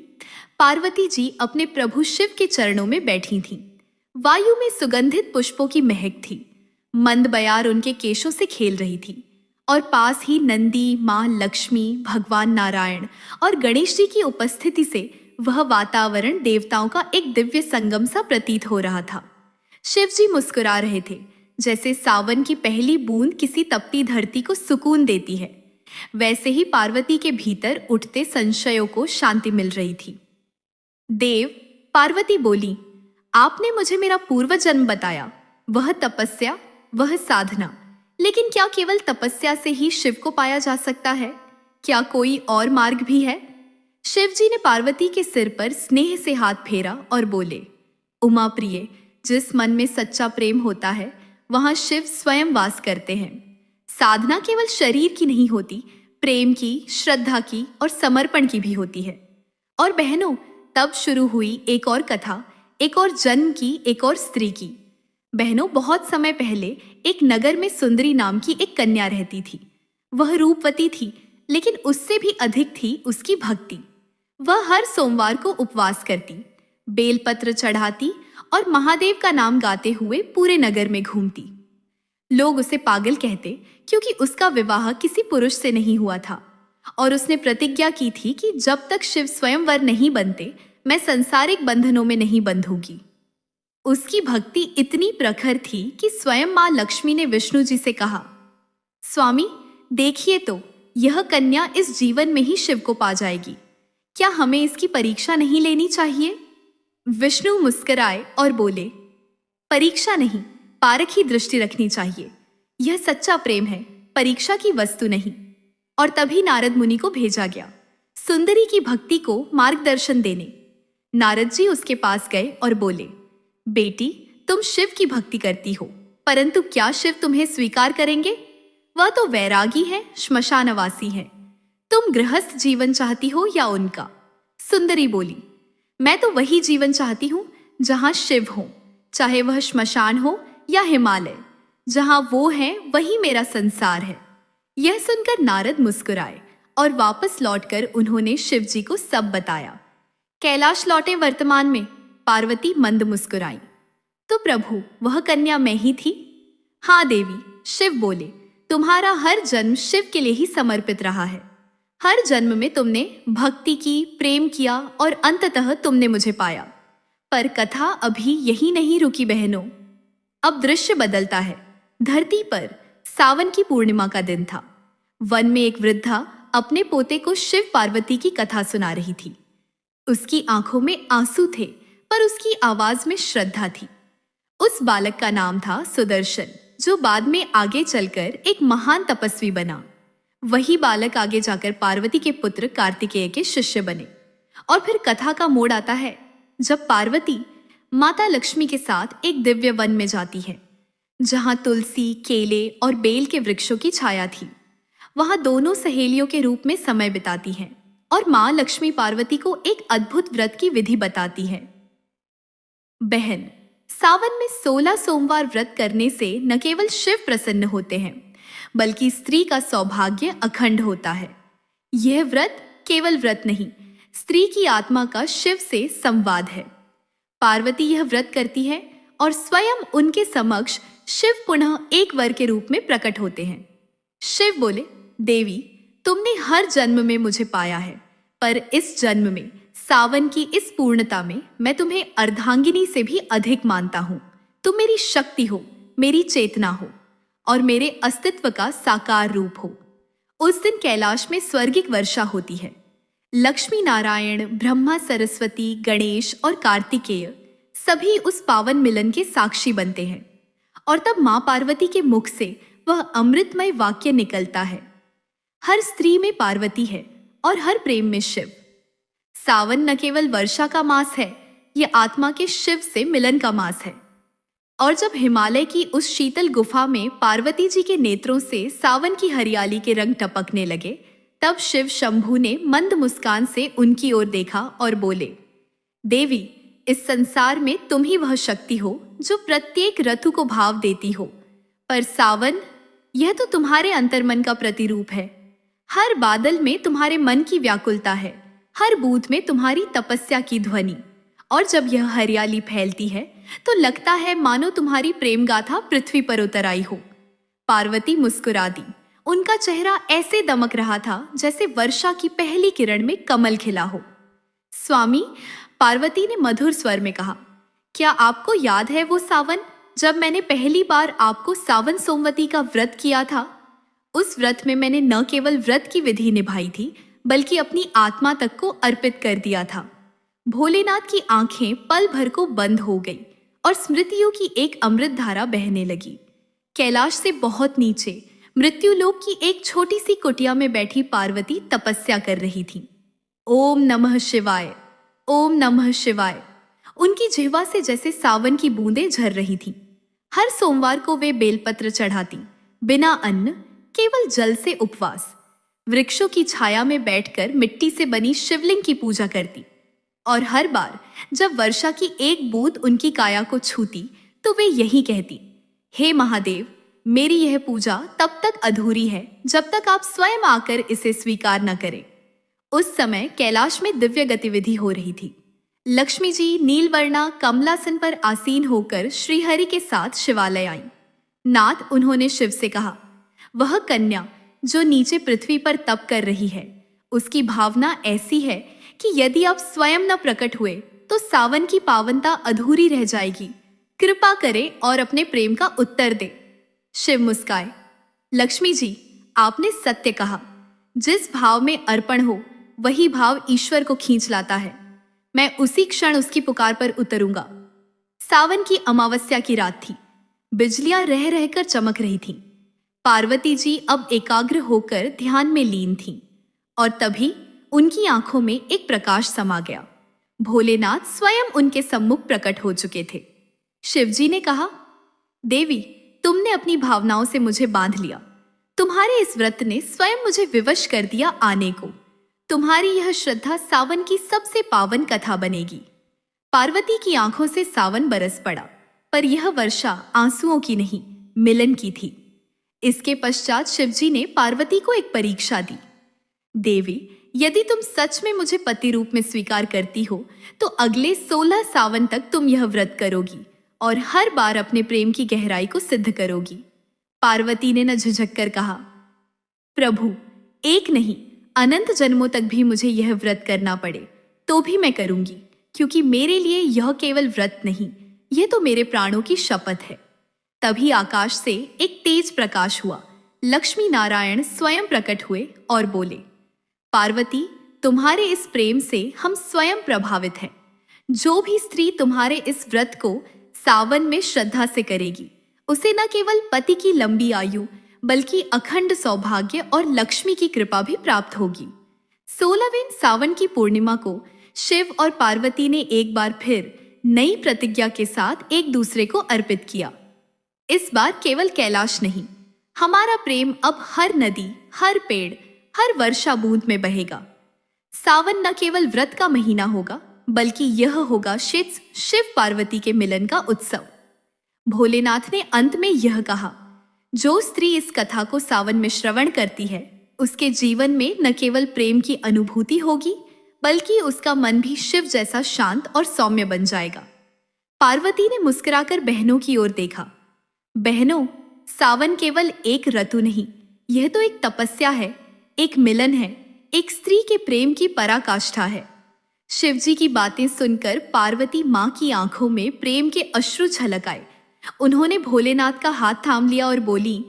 पार्वती जी अपने प्रभु शिव के चरणों में बैठी थीं। वायु में सुगंधित पुष्पों की महक थी। मंद बयार उनके केशों से खेल रही थी और पास ही नंदी, मां लक्ष्मी, भगवान नारायण और गणेश जी की उपस्थिति से वह वातावरण देवताओं का एक दिव्य संगम सा प्रतीत हो रहा था। शिव जी मुस्कुरा रहे थे, जैसे सावन की पहली बूंद किसी तपती धरती को सुकून देती है, वैसे ही पार्वती के भीतर उठते संशयों को शांति मिल रही थी। देव, पार्वती बोली, आपने मुझे मेरा पूर्व जन्म बताया, वह तपस्या, वह साधना, लेकिन क्या केवल तपस्या से ही शिव को पाया जा सकता है? क्या कोई और मार्ग भी है? शिव जी ने पार्वती के सिर पर स्नेह से हाथ फेरा और बोले, उमा प्रिय, जिस मन में सच्चा प्रेम होता है वहां शिव स्वयं वास करते हैं। साधना केवल शरीर की नहीं होती, प्रेम की, श्रद्धा की और समर्पण की भी होती है। और बहनों, तब शुरू हुई एक और कथा, एक और जन्म की, एक और स्त्री की। बहनों, बहुत समय पहले एक नगर में सुंदरी नाम की एक कन्या रहती थी। वह रूपवती थी, लेकिन उससे भी अधिक थी उसकी भक्ति। वह हर सोमवार को उपवास करती, बेलपत्र चढ़ाती और महादेव का नाम गाते हुए पूरे नगर में घूमती। लोग उसे पागल कहते, क्योंकि उसका विवाह किसी पुरुष से नहीं हुआ था और उसने प्रतिज्ञा की थी कि जब तक शिव स्वयंवर नहीं बनते, मैं संसारिक बंधनों में नहीं बंधूंगी। उसकी भक्ति इतनी प्रखर थी कि स्वयं मां लक्ष्मी ने विष्णु जी से कहा, स्वामी, देखिए तो, यह कन्या इस जीवन में ही शिव को पा जाएगी। क्या हमें इसकी परीक्षा नहीं लेनी चाहिए? विष्णु मुस्कुराए और बोले, परीक्षा नहीं, पारख ही दृष्टि रखनी चाहिए। यह सच्चा प्रेम है, परीक्षा की वस्तु नहीं। और तभी नारद मुनि को भेजा गया सुंदरी की भक्ति को मार्गदर्शन देने। नारद जी उसके पास गए और बोले, बेटी, तुम शिव की भक्ति करती हो, परंतु क्या शिव तुम्हें स्वीकार करेंगे? वह तो वैरागी है, श्मशानवासी है। तुम गृहस्थ जीवन चाहती हो या उनका? सुंदरी बोली, मैं तो वही जीवन चाहती हूँ जहाँ शिव हो, चाहे वह श्मशान हो या हिमालय। जहाँ वो है वही मेरा संसार है। यह सुनकर नारद मुस्कुराए और वापस लौटकर उन्होंने शिव जी को सब बताया। कैलाश लौटे वर्तमान में पार्वती मंद मुस्कुराई, तो प्रभु, वह कन्या मैं ही थी? हाँ देवी, शिव बोले, तुम्हारा हर जन्म शिव के लिए ही समर्पित रहा है। हर जन्म में तुमने भक्ति की, प्रेम किया और अंततः तुमने मुझे पाया। पर कथा अभी यही नहीं रुकी बहनों। अब दृश्य बदलता है। धरती पर सावन की पूर्णिमा का दिन था। वन में एक वृद्धा अपने पोते को शिव पार्वती की कथा सुना रही थी। उसकी आंखों में आंसू थे, पर उसकी आवाज में श्रद्धा थी। उस बालक का नाम था सुदर्शन, जो बाद में आगे चलकर एक महान तपस्वी बना। वही बालक आगे जाकर पार्वती के पुत्र कार्तिकेय के शिष्य बने। और फिर कथा का मोड़ आता है जब पार्वती माता लक्ष्मी के साथ एक दिव्य वन में जाती है, जहां तुलसी, केले और बेल के वृक्षों की छाया थी। वहां दोनों सहेलियों के रूप में समय बिताती हैं और मां लक्ष्मी पार्वती को एक अद्भुत व्रत की विधि बताती है। बहन, सावन में 16 सोमवार व्रत करने से न केवल शिव प्रसन्न होते हैं, बल्कि स्त्री का सौभाग्य अखंड होता है। यह व्रत केवल व्रत नहीं, स्त्री की आत्मा का शिव से संवाद है। पार्वती यह व्रत करती है और स्वयं उनके समक्ष शिव पुनः एक वर के रूप में प्रकट होते हैं। शिव बोले, देवी, तुमने हर जन्म में मुझे पाया है, पर इस जन्म में सावन की इस पूर्णता में मैं तुम्हें अर्धांगिनी से भी अधिक मानता हूँ। तुम मेरी शक्ति हो, मेरी चेतना हो और मेरे अस्तित्व का साकार रूप हो। उस दिन कैलाश में स्वर्गिक वर्षा होती है। लक्ष्मी नारायण, ब्रह्मा, सरस्वती, गणेश और कार्तिकेय सभी उस पावन मिलन के साक्षी बनते हैं और तब मां पार्वती के मुख से वह अमृतमय वाक्य निकलता है, हर स्त्री में पार्वती है और हर प्रेम में शिव। सावन न केवल वर्षा का मास है, यह आत्मा के शिव से मिलन का मास है। और जब हिमालय की उस शीतल गुफा में पार्वती जी के नेत्रों से सावन की हरियाली के रंग टपकने लगे, तब शिव शंभू ने मंद मुस्कान से उनकी ओर देखा और बोले, देवी, इस संसार में तुम ही वह शक्ति हो जो प्रत्येक ऋतु को भाव देती हो, पर सावन, यह तो तुम्हारे अंतर्मन का प्रतिरूप है। हर बादल में तुम्हारे मन की व्याकुलता है, हर बूंद में तुम्हारी तपस्या की ध्वनि। और जब यह हरियाली फैलती है तो लगता है मानो तुम्हारी प्रेम गाथा पृथ्वी पर उतर आई हो। पार्वती मुस्कुरा दी। उनका चेहरा ऐसे दमक रहा था जैसे वर्षा की पहली किरण में कमल खिला हो। स्वामी, पार्वती ने मधुर स्वर में कहा, क्या आपको याद है वो सावन जब मैंने पहली बार आपको सावन सोमवती का व्रत किया था? उस व्रत में मैंने न केवल व्रत की विधि निभाई थी, बल्कि अपनी आत्मा तक को अर्पित कर दिया था। भोलेनाथ की आंखें पल भर को बंद हो गई और स्मृतियों की एक अमृत धारा बहने लगी। कैलाश से बहुत नीचे मृत्युलोक की एक छोटी सी कुटिया में बैठी पार्वती तपस्या कर रही थी। ओम नमः शिवाय, ओम नमः शिवाय। उनकी जिह्वा से जैसे सावन की बूंदें झर रही थीं। हर सोमवार को वे बेलपत्र चढ़ाती, बिना अन्न, केवल जल से उपवास। वृक्षों की छाया में बैठकर मिट्टी से बनी शिवलिंग की पूजा करती और हर बार जब वर्षा की एक बूंद उनकी काया को छूती तो वे यही कहती, हे महादेव, मेरी यह पूजा तब तक अधूरी है जब तक आप स्वयं आकर इसे स्वीकार न करें। उस समय कैलाश में दिव्य गतिविधि हो रही थी। लक्ष्मी जी नीलवर्णा कमलासन पर आसीन होकर श्रीहरि के साथ शिवालय आईं। नाथ, उन्होंने शिव से कहा, वह कन्या जो नीचे पृथ्वी पर तप कर रही है, उसकी भावना ऐसी है कि यदि आप स्वयं न प्रकट हुए तो सावन की पावनता अधूरी रह जाएगी। कृपा करें और अपने प्रेम का उत्तर दे। शिव मुस्काए, लक्ष्मी जी, आपने सत्य कहा। जिस भाव में अर्पण हो वही भाव ईश्वर को खींच लाता है। मैं उसी क्षण उसकी पुकार पर उतरूंगा। सावन की अमावस्या की रात थी। बिजलियां रह रहकर चमक रही थीं। पार्वती जी अब एकाग्र होकर ध्यान में लीन थीं और तभी उनकी आंखों में एक प्रकाश समा गया। भोलेनाथ स्वयं उनके सम्मुख प्रकट हो चुके थे। शिवजी ने कहा, देवी, तुमने अपनी भावनाओं से मुझे बांध लिया। तुम्हारे इस व्रत ने स्वयं मुझे विवश कर दिया आने को। तुम्हारी यह श्रद्धा सावन की सबसे पावन कथा बनेगी। पार्वती की आंखों से सावन बरस पड़ा, पर यह वर्षा आंसुओं की नहीं, मिलन की थी। इसके पश्चात शिवजी ने पार्वती को एक परीक्षा दी। देवी, यदि तुम सच में मुझे पति रूप में स्वीकार करती हो तो अगले 16 सावन तक तुम यह व्रत करोगी और हर बार अपने प्रेम की गहराई को सिद्ध करोगी। पार्वती ने न झिझक कर कहा, प्रभु, एक नहीं, अनंत जन्मों तक भी मुझे यह व्रत करना पड़े तो भी मैं करूंगी, क्योंकि मेरे लिए यह केवल व्रत नहीं, यह तो मेरे प्राणों की शपथ है। तभी आकाश से एक तेज प्रकाश हुआ। लक्ष्मी नारायण स्वयं प्रकट हुए और बोले, पार्वती, तुम्हारे इस प्रेम से हम स्वयं प्रभावित हैं। जो भी स्त्री तुम्हारे इस व्रत को सावन में श्रद्धा से करेगी, उसे न केवल पति की लंबी आयु बल्कि अखंड सौभाग्य और लक्ष्मी की कृपा भी प्राप्त होगी। 16वें सावन की पूर्णिमा को शिव और पार्वती ने एक बार फिर नई प्रतिज्ञा के साथ एक दूसरे को अर्पित किया। इस बार केवल कैलाश नहीं, हमारा प्रेम अब हर नदी, हर पेड़, हर वर्षा बूंद में बहेगा। सावन न केवल व्रत का महीना होगा, बल्कि यह होगा शिव पार्वती के मिलन का उत्सव। भोलेनाथ ने अंत में यह कहा, जो स्त्री इस कथा को सावन में श्रवण करती है, उसके जीवन में न केवल प्रेम की अनुभूति होगी, बल्कि उसका मन भी शिव जैसा शांत और सौम्य बन जाएगा। पार्वती ने मुस्कुराकर बहनों की ओर देखा। बहनों, सावन केवल एक ऋतु नहीं, यह तो एक तपस्या है, एक मिलन है, एक स्त्री के प्रेम की पराकाष्ठा है। शिवजी की बातें सुनकर पार्वती माँ की आंखों में प्रेम के अश्रु छलक आए। उन्होंने भोलेनाथ का हाथ थाम लिया और बोली,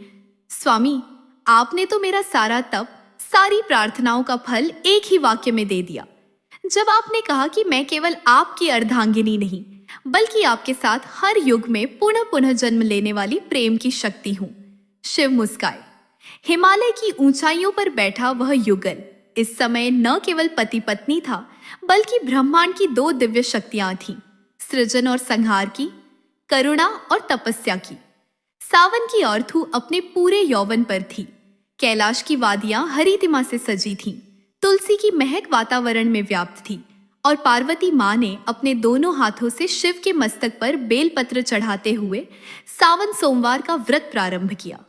स्वामी, आपने तो मेरा सारा तप, सारी प्रार्थनाओं का फल एक ही वाक्य में दे दिया, जब आपने कहा कि मैं केवल आपकी अर्धांगिनी नहीं, बल्कि आपके साथ हर युग में पुनः पुनः जन्म लेने वाली प्रेम की शक्ति हूं। शिव मुस्काए। हिमालय की ऊंचाइयों पर बैठा वह युगल इस समय न केवल पति पत्नी था, बल्कि ब्रह्मांड की दो दिव्य शक्तियां थीं, सृजन और संहार की, करुणा और तपस्या की। सावन की औरथू अपने पूरे यौवन पर थी। कैलाश की वादियां हरितिमा से सजी थीं, तुलसी की महक वातावरण में व्याप्त थी, और पार्वती माँ ने अपने दोनों हाथों से शिव के मस्तक पर बेलपत्र चढ़ाते हुए सावन सोमवार का व्रत प्रारंभ किया।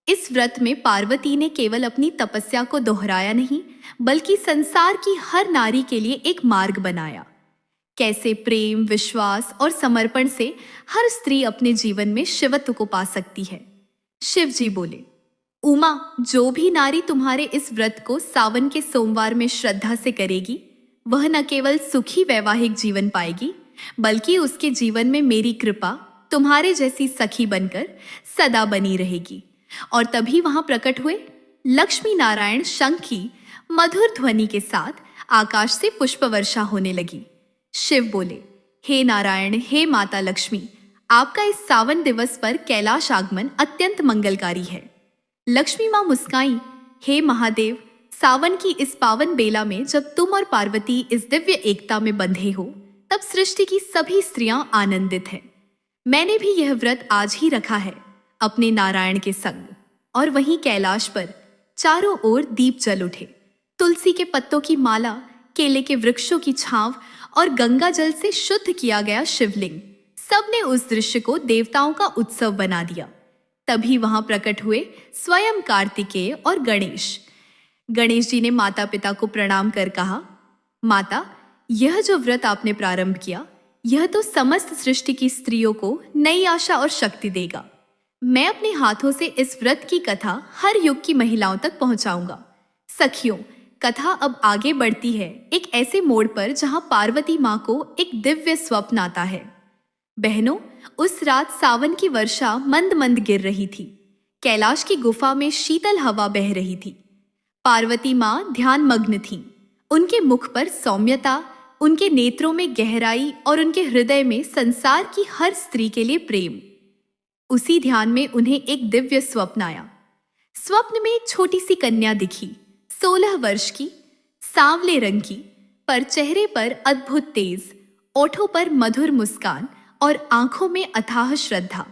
इस व्रत में पार्वती ने केवल अपनी तपस्या को दोहराया नहीं, बल्कि संसार की हर नारी के लिए एक मार्ग बनाया। कैसे प्रेम, विश्वास और समर्पण से हर स्त्री अपने जीवन में शिवत्व को पा सकती है। शिव जी बोले, उमा, जो भी नारी तुम्हारे इस व्रत को सावन के सोमवार में श्रद्धा से करेगी, वह न केवल सुखी वैवाहिक जीवन पाएगी, बल्कि उसके जीवन में मेरी कृपा तुम्हारे जैसी सखी बनकर सदा बनी रहेगी। और तभी वहां प्रकट हुए लक्ष्मी नारायण शंख की मधुर ध्वनि के साथ आकाश से पुष्प वर्षा होने लगी। शिव बोले, हे नारायण, हे माता लक्ष्मी, आपका इस सावन दिवस पर कैलाश आगमन अत्यंत मंगलकारी है। लक्ष्मी माँ मुस्काई, हे महादेव, सावन की इस पावन बेला में जब तुम और पार्वती इस दिव्य एकता में बंधे हो, तब सृष्टि की सभी स्त्रियां आनंदित हैं। मैंने भी यह व्रत आज ही रखा है अपने नारायण के संग। और वहीं कैलाश पर चारों ओर दीप जल उठे। तुलसी के पत्तों की माला, केले के वृक्षों की छांव और गंगा जल से शुद्ध किया गया शिवलिंग, सबने उस दृश्य को देवताओं का उत्सव बना दिया। तभी वहां प्रकट हुए स्वयं कार्तिकेय और गणेश। गणेश जी ने माता पिता को प्रणाम कर कहा, माता, यह जो व्रत आपने प्रारंभ किया, यह तो समस्त सृष्टि की स्त्रियों को नई आशा और शक्ति देगा। मैं अपने हाथों से इस व्रत की कथा हर युग की महिलाओं तक पहुंचाऊंगा। सखियों, कथा अब आगे बढ़ती है एक ऐसे मोड़ पर जहां पार्वती माँ को एक दिव्य स्वप्न आता है। बहनों, उस रात सावन की वर्षा मंद मंद गिर रही थी। कैलाश की गुफा में शीतल हवा बह रही थी। पार्वती माँ ध्यान मग्न थीं। उनके मुख पर सौम्यता, उनके नेत्रों में गहराई और उनके हृदय में संसार की हर स्त्री के लिए प्रेम। उसी ध्यान में उन्हें एक दिव्य स्वप्न आया। स्वप्न में एक छोटी सी कन्या दिखी, 16 वर्ष की, सांवले रंग की, पर चेहरे पर अद्भुत तेज, ओठों पर मधुर मुस्कान और आंखों में अथाह श्रद्धा।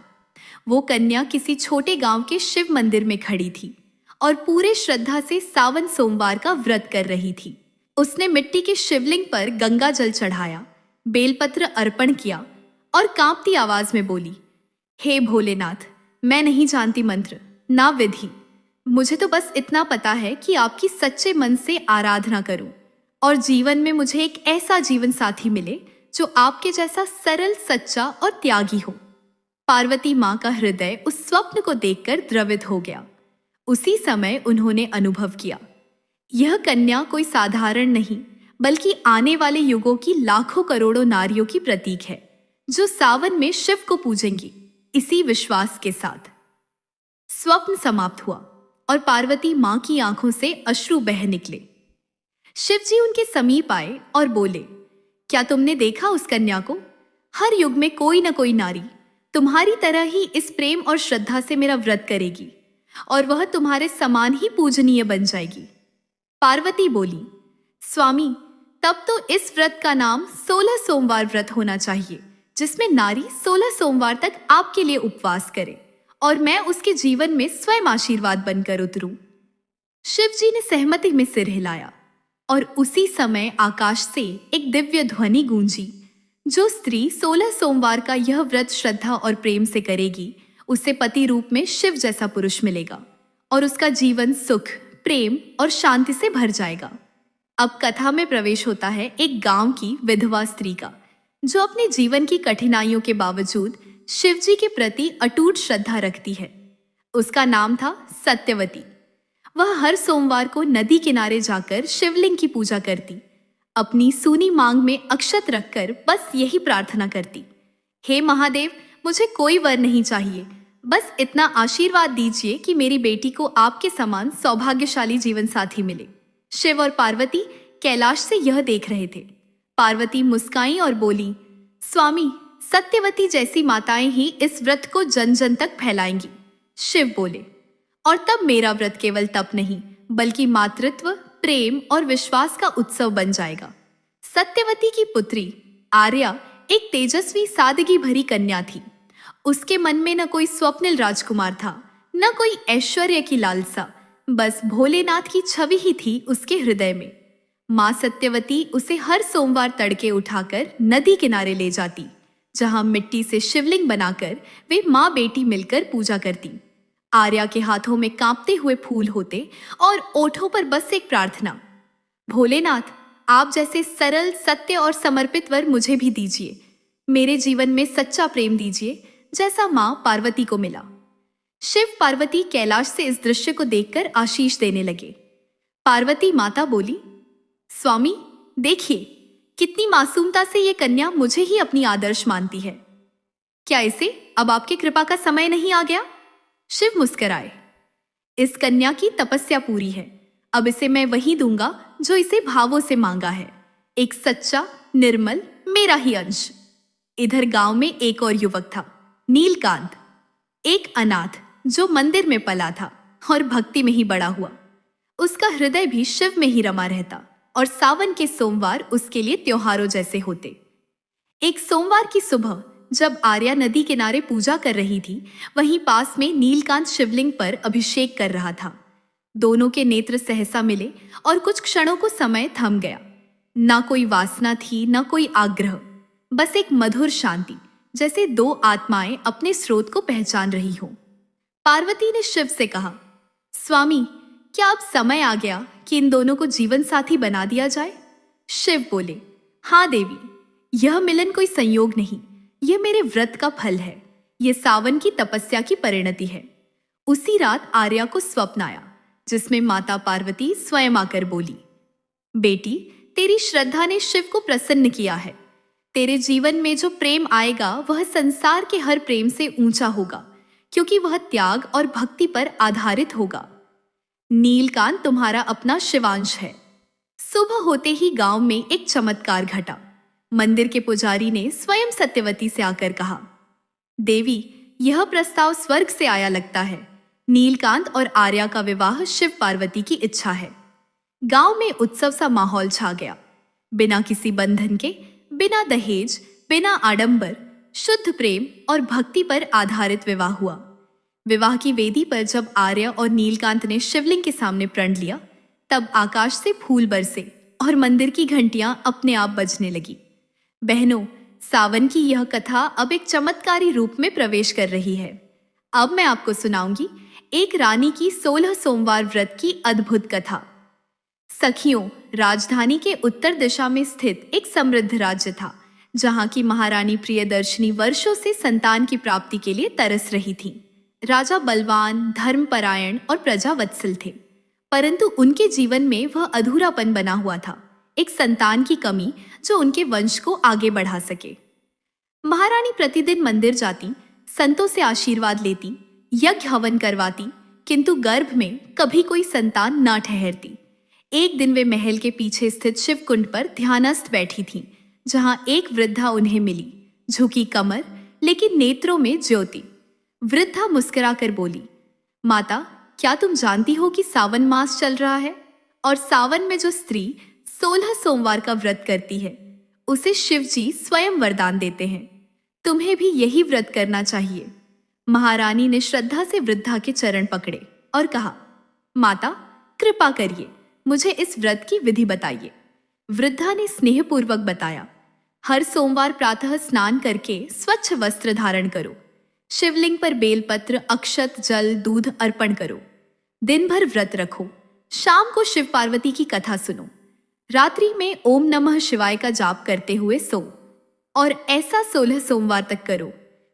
वो कन्या किसी छोटे गांव के शिव मंदिर में खड़ी थी और पूरे श्रद्धा से सावन सोमवार का व्रत कर रही थी। उसने मिट्टी के शिवलिंग पर गंगा जल चढ़ाया, बेलपत्र अर्पण किया और कांपती आवाज में बोली, हे भोलेनाथ, मैं नहीं जानती मंत्र ना विधि, मुझे तो बस इतना पता है कि आपकी सच्चे मन से आराधना करूं और जीवन में मुझे एक ऐसा जीवन साथी मिले जो आपके जैसा सरल, सच्चा और त्यागी हो। पार्वती माँ का हृदय उस स्वप्न को देखकर द्रवित हो गया। उसी समय उन्होंने अनुभव किया, यह कन्या कोई साधारण नहीं, बल्कि आने वाले युगों की लाखों करोड़ों नारियों की प्रतीक है, जो सावन में शिव को पूजेंगी, इसी विश्वास के साथ। स्वप्न समाप्त हुआ और पार्वती माँ की आंखों से अश्रु बह निकले। शिवजी उनके समीप आए और बोले, क्या तुमने देखा उस कन्या को? हर युग में कोई न कोई नारी तुम्हारी तरह ही इस प्रेम और श्रद्धा से मेरा व्रत करेगी और वह तुम्हारे समान ही पूजनीय बन जाएगी। पार्वती बोली, स्वामी, तब तो इस व्रत का नाम 16 सोमवार व्रत होना चाहिए, जिसमें नारी 16 सोमवार तक आपके लिए उपवास करे और मैं उसके जीवन में स्वयं आशीर्वाद बनकर उतरूं। शिवजी ने सहमति में सिर हिलाया और उसी समय आकाश से एक दिव्य ध्वनि गूंजी, जो स्त्री 16 सोमवार का यह व्रत श्रद्धा और प्रेम से करेगी, उसे पति रूप में शिव जैसा पुरुष मिलेगा और उसका जीवन सुख, प्रेम और शांति से भर जाएगा। अब कथा में प्रवेश होता है एक गांव की विधवा स्त्री का, जो अपने जीवन की कठिनाइयों के बावजूद शिव जी के प्रति अटूट श्रद्धा रखती है। उसका नाम था सत्यवती। वह हर सोमवार को नदी किनारे जाकर शिवलिंग की पूजा करती, अपनी सूनी मांग में अक्षत रखकर बस यही प्रार्थना करती, हे महादेव, मुझे कोई वर नहीं चाहिए, बस इतना आशीर्वाद दीजिए कि मेरी बेटी को आपके समान सौभाग्यशाली जीवन साथी मिले। शिव और पार्वती कैलाश से यह देख रहे थे। पार्वती मुस्काई और बोली, स्वामी, सत्यवती जैसी माताएं ही इस व्रत को जन जन तक फैलाएंगी। शिव बोले, और तब मेरा व्रत केवल तप नहीं, बल्कि मातृत्व, प्रेम और विश्वास का उत्सव बन जाएगा। सत्यवती की पुत्री आर्या एक तेजस्वी सादगी भरी कन्या थी। उसके मन में न कोई स्वप्निल राजकुमार था, न कोई ऐश्वर्य की लालसा, बस भोलेनाथ की छवि ही थी उसके हृदय में। माँ सत्यवती उसे हर सोमवार तड़के उठाकर नदी किनारे ले जाती, जहां मिट्टी से शिवलिंग बनाकर वे माँ बेटी मिलकर पूजा करती। आर्या के हाथों में कांपते हुए फूल होते और ओठों पर बस एक प्रार्थना, भोलेनाथ, आप जैसे सरल, सत्य और समर्पित वर मुझे भी दीजिए। मेरे जीवन में सच्चा प्रेम दीजिए, जैसा माँ पार्वती को मिला। शिव पार्वती कैलाश से इस दृश्य को देखकर आशीष देने लगे। पार्वती माता बोली, स्वामी, देखिए कितनी मासूमता से ये कन्या मुझे ही अपनी आदर्श मानती है। क्या इसे अब आपकी कृपा का समय नहीं आ गया? शिव मुस्कुराए, इस कन्या की तपस्या पूरी है, अब इसे मैं वही दूंगा जो इसे भावों से मांगा है, एक सच्चा, निर्मल, मेरा ही अंश। इधर गांव में एक और युवक था, नीलकांत, एक अनाथ जो मंदिर में पला था और भक्ति में ही बड़ा हुआ। उसका हृदय भी शिव में ही रमा रहता और सावन के सोमवार उसके लिए त्योहारों जैसे होते। एक सोमवार की सुबह जब आर्या नदी किनारे पूजा कर रही थी, वहीं पास में नीलकांत शिवलिंग पर अभिषेक कर रहा था। दोनों के नेत्र सहसा मिले और कुछ क्षणों को समय थम गया। ना कोई वासना थी, ना कोई आग्रह, बस एक मधुर शांति, जैसे दो आत्माएं अपने स्रोत को पहचान रही हों। पार्वती ने शिव से कहा, स्वामी, क्या अब समय आ गया कि इन दोनों को जीवन साथी बना दिया जाए? शिव बोले, हाँ देवी, यह मिलन कोई संयोग नहीं, यह मेरे व्रत का फल है, यह सावन की तपस्या की परिणति है। उसी रात आर्या को स्वप्न आया, जिसमें माता पार्वती स्वयं आकर बोली, बेटी, तेरी श्रद्धा ने शिव को प्रसन्न किया है। तेरे जीवन में जो प्रेम आएगा वह संसार के हर प्रेम से ऊंचा होगा, क्योंकि वह त्याग और भक्ति पर आधारित होगा। नीलकांत तुम्हारा अपना शिवांश है। सुबह होते ही गांव में एक चमत्कार घटा। मंदिर के पुजारी ने स्वयं सत्यवती से आकर कहा, देवी, यह प्रस्ताव स्वर्ग से आया लगता है। नीलकांत और आर्या का विवाह शिव पार्वती की इच्छा है। गांव में उत्सव सा माहौल छा गया। बिना किसी बंधन के, बिना दहेज, बिना आडंबर, शुद्ध प्रेम और भक्ति पर आधारित विवाह हुआ। विवाह की वेदी पर जब आर्या और नीलकांत ने शिवलिंग के सामने प्रण लिया, तब आकाश से फूल बरसे और मंदिर की घंटियां अपने आप बजने लगी। बहनों, सावन की यह कथा अब एक चमत्कारी रूप में प्रवेश कर रही है। अब मैं आपको सुनाऊंगी एक रानी की 16 सोमवार व्रत की अद्भुत कथा। सखियों, राजधानी के उत्तर दिशा में स्थित एक समृद्ध राज्य था, जहां की महारानी प्रियदर्शनी वर्षों से संतान की प्राप्ति के लिए तरस रही थी। राजा बलवान, धर्मपरायण और प्रजावत्सल थे, परंतु उनके जीवन में वह अधूरापन बना हुआ था, एक संतान की कमी जो उनके वंश को आगे बढ़ा सके। महारानी प्रतिदिन मंदिर जाती, संतों से आशीर्वाद लेती, यज्ञ हवन करवाती, किंतु गर्भ में कभी कोई संतान ना ठहरती। एक दिन वे महल के पीछे स्थित शिवकुंड पर ध्यानस्थ बैठी थीं, जहां एक वृद्धा उन्हें मिली, झुकी कमर लेकिन नेत्रों में ज्योति। वृद्धा मुस्कुराकर बोली, माता, क्या तुम जानती हो कि सावन मास चल रहा है और सावन में जो स्त्री 16 सोमवार का व्रत करती है, उसे शिव जी स्वयं वरदान देते हैं। तुम्हें भी यही व्रत करना चाहिए। महारानी ने श्रद्धा से वृद्धा के चरण पकड़े और कहा, माता, कृपा करिए, मुझे इस व्रत की विधि बताइए। वृद्धा ने स्नेहपूर्वक बताया, हर सोमवार प्रातः स्नान करके स्वच्छ वस्त्र धारण करो, शिवलिंग पर बेलपत्र, अक्षत, जल, दूध अर्पण करो, दिन भर व्रत रखो, शाम को शिव पार्वती की कथा सुनो, रात्रि में ओम नमः शिवाय का जाप करते हुए सो, और ऐसा 16 सोमवार तक करो।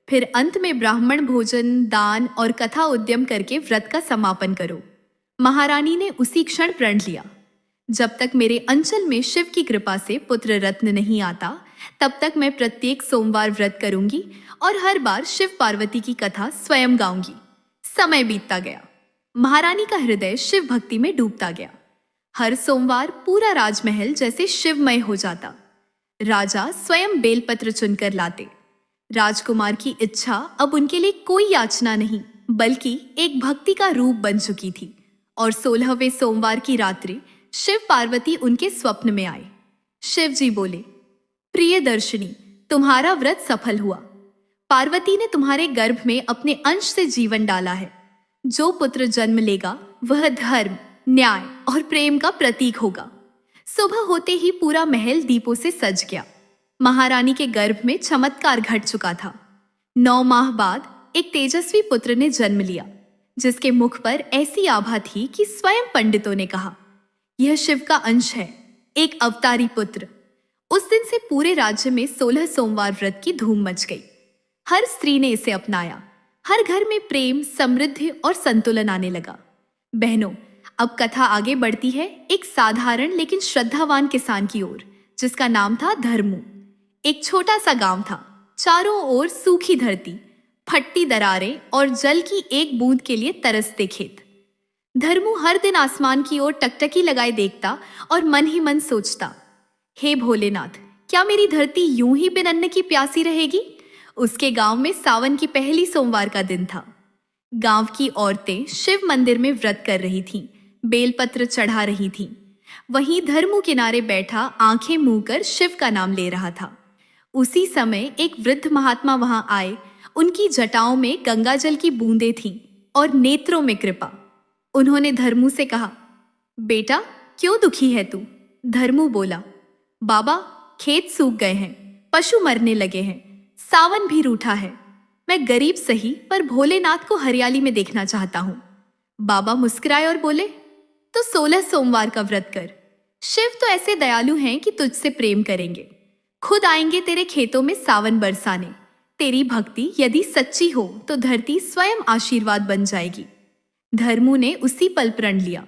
फिर अंत में ब्राह्मण भोजन, दान और कथा उद्यम करके व्रत का समापन करो। महारानी ने उसी क्षण प्रण लिया, जब तक मेरे अंचल में शिव की कृपा से पुत्र रत्न नहीं आता, तब तक मैं प्रत्येक सोमवार व्रत करूंगी और हर बार शिव पार्वती की कथा स्वयं गाऊंगी। समय बीतता गया, महारानी का हृदय शिव भक्ति में डूबता गया। हर सोमवार पूरा राजमहल जैसे शिवमय हो जाता। राजा स्वयं बेलपत्र चुनकर लाते। राजकुमार की इच्छा अब उनके लिए कोई याचना नहीं, बल्कि एक भक्ति का रूप बन चुकी थी। और 16वें सोमवार की रात्रि शिव पार्वती उनके स्वप्न में आए। शिव जी बोले, प्रिय दर्शिनी, तुम्हारा व्रत सफल हुआ। पार्वती ने तुम्हारे गर्भ में अपने अंश से जीवन डाला है। जो पुत्र जन्म लेगा वह धर्म, न्याय और प्रेम का प्रतीक होगा। सुबह होते ही पूरा महल दीपों से सज गया। महारानी के गर्भ में चमत्कार घट चुका था। 9 माह बाद एक तेजस्वी पुत्र ने जन्म लिया, जिसके मुख पर ऐसी आभा थी कि स्वयं पंडितों ने कहा, यह शिव का अंश है, एक अवतारी पुत्र। उस दिन से पूरे राज्य में 16 सोमवार व्रत की धूम मच गई। हर स्त्री ने इसे अपनाया। हर घर में प्रेम, समृद्धि और संतुलन आने लगा। बहनों, अब कथा आगे बढ़ती है एक साधारण लेकिन श्रद्धावान किसान की ओर, जिसका नाम था धर्मू। एक छोटा सा गांव था। चारों ओर सूखी धरती, फटती दरारें और जल की एक बूंद के लिए तरसते खेत। धर्मू हर दिन आसमान की ओर टकटकी लगाए देखता और मन ही मन सोचता, हे भोलेनाथ, क्या मेरी धरती यूं ही बिन अन्न की प्यासी रहेगी? उसके गांव में सावन की पहली सोमवार का दिन था। गांव की औरतें शिव मंदिर में व्रत कर रही थीं, बेलपत्र चढ़ा रही थीं। वहीं धर्मू किनारे बैठा आंखें मूंद कर शिव का नाम ले रहा था। उसी समय एक वृद्ध महात्मा वहां आए। उनकी जटाओं में गंगा जल की बूंदें थीं और नेत्रों में कृपा। उन्होंने धर्मू से कहा, बेटा, क्यों दुखी है तू? धर्मू बोला, बाबा, खेत सूख गए हैं, पशु मरने लगे हैं, सावन भी रूठा है। मैं गरीब सही, पर भोलेनाथ को हरियाली में देखना चाहता हूं। बाबा मुस्कुराए और बोले, तो 16 सोमवार का व्रत कर। शिव तो ऐसे दयालु हैं कि तुझसे प्रेम करेंगे, खुद आएंगे तेरे खेतों में सावन बरसाने। तेरी भक्ति यदि सच्ची हो तो धरती स्वयं आशीर्वाद बन जाएगी। धर्मू ने उसी पल प्रण लिया।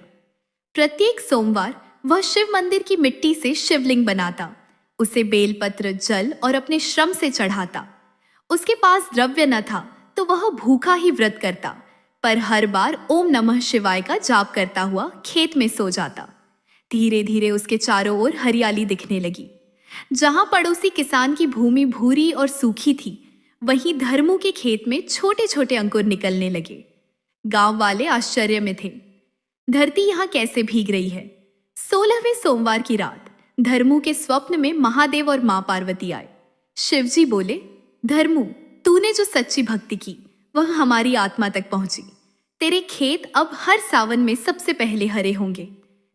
प्रत्येक सोमवार वह शिव मंदिर की मिट्टी से शिवलिंग बनाता, उसे बेलपत्र, जल और अपने श्रम से चढ़ाता। उसके पास द्रव्य न था तो वह भूखा ही व्रत करता, पर हर बार ओम नमः शिवाय का जाप करता हुआ खेत में सो जाता। धीरे धीरे उसके चारों ओर हरियाली दिखने लगी। जहां पड़ोसी किसान की भूमि भूरी और सूखी थी, वहीं धर्मू के खेत में छोटे छोटे अंकुर निकलने लगे। गांव वाले आश्चर्य में थे, धरती यहाँ कैसे भीग रही है? 16वें सोमवार की रात धर्मू के स्वप्न में महादेव और मां पार्वती आए। शिवजी बोले, धर्मू, तूने जो सच्ची भक्ति की वह हमारी आत्मा तक पहुंची। तेरे खेत अब हर सावन में सबसे पहले हरे होंगे।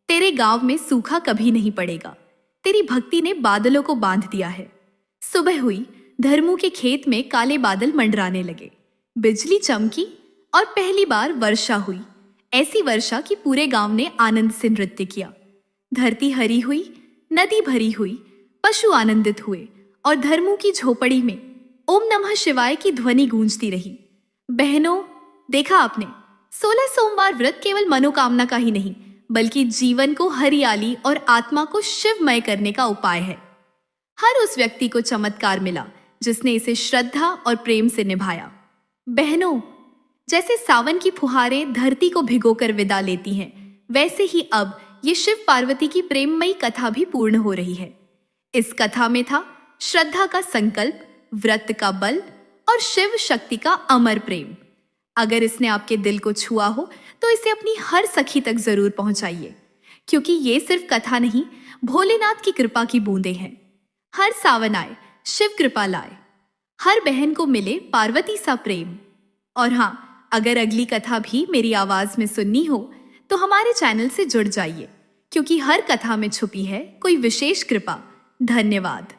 तेरे गांव में सूखा कभी नहीं पड़ेगा। तेरी भक्ति ने बादलों को बांध दिया है। सुबह हुई, धर्मू के खेत में काले बादल मंडराने लगे। बिजली चमकी और पहली बार वर्षा हुई। ऐसी वर्षा कि पूरे गांव ने आनंद से नृत्य किया। धरती हरी हुई, नदी भरी हुई, पशु आनंदित हुए और धर्मू की झोपड़ी में ओम नमः शिवाय की ध्वनि गूंजती रही। बहनों, देखा आपने, 16 सोमवार व्रत केवल मनोकामना का ही नहीं, बल्कि जीवन को हरियाली और आत्मा को शिवमय करने का उपाय है। हर उस व्यक्ति को चमत्कार मिला जिसने इसे श्रद्धा और प्रेम से निभाया। बहनों, जैसे सावन की फुहारें धरती को भिगोकर विदा लेती हैं, वैसे ही अब ये शिव पार्वती की प्रेममयी कथा भी पूर्ण हो रही है। इस कथा में था श्रद्धा का संकल्प, व्रत का बल और शिव शक्ति का अमर प्रेम। अगर इसने आपके दिल को छुआ हो तो इसे अपनी हर सखी तक जरूर पहुंचाइए, क्योंकि ये सिर्फ कथा नहीं, भोलेनाथ की कृपा की बूंदें हैं। हर सावन आए, शिव कृपा लाए, हर बहन को मिले पार्वती सा प्रेम। और हाँ, अगर अगली कथा भी मेरी आवाज में सुननी हो तो हमारे चैनल से जुड़ जाइए, क्योंकि हर कथा में छुपी है कोई विशेष कृपा। धन्यवाद।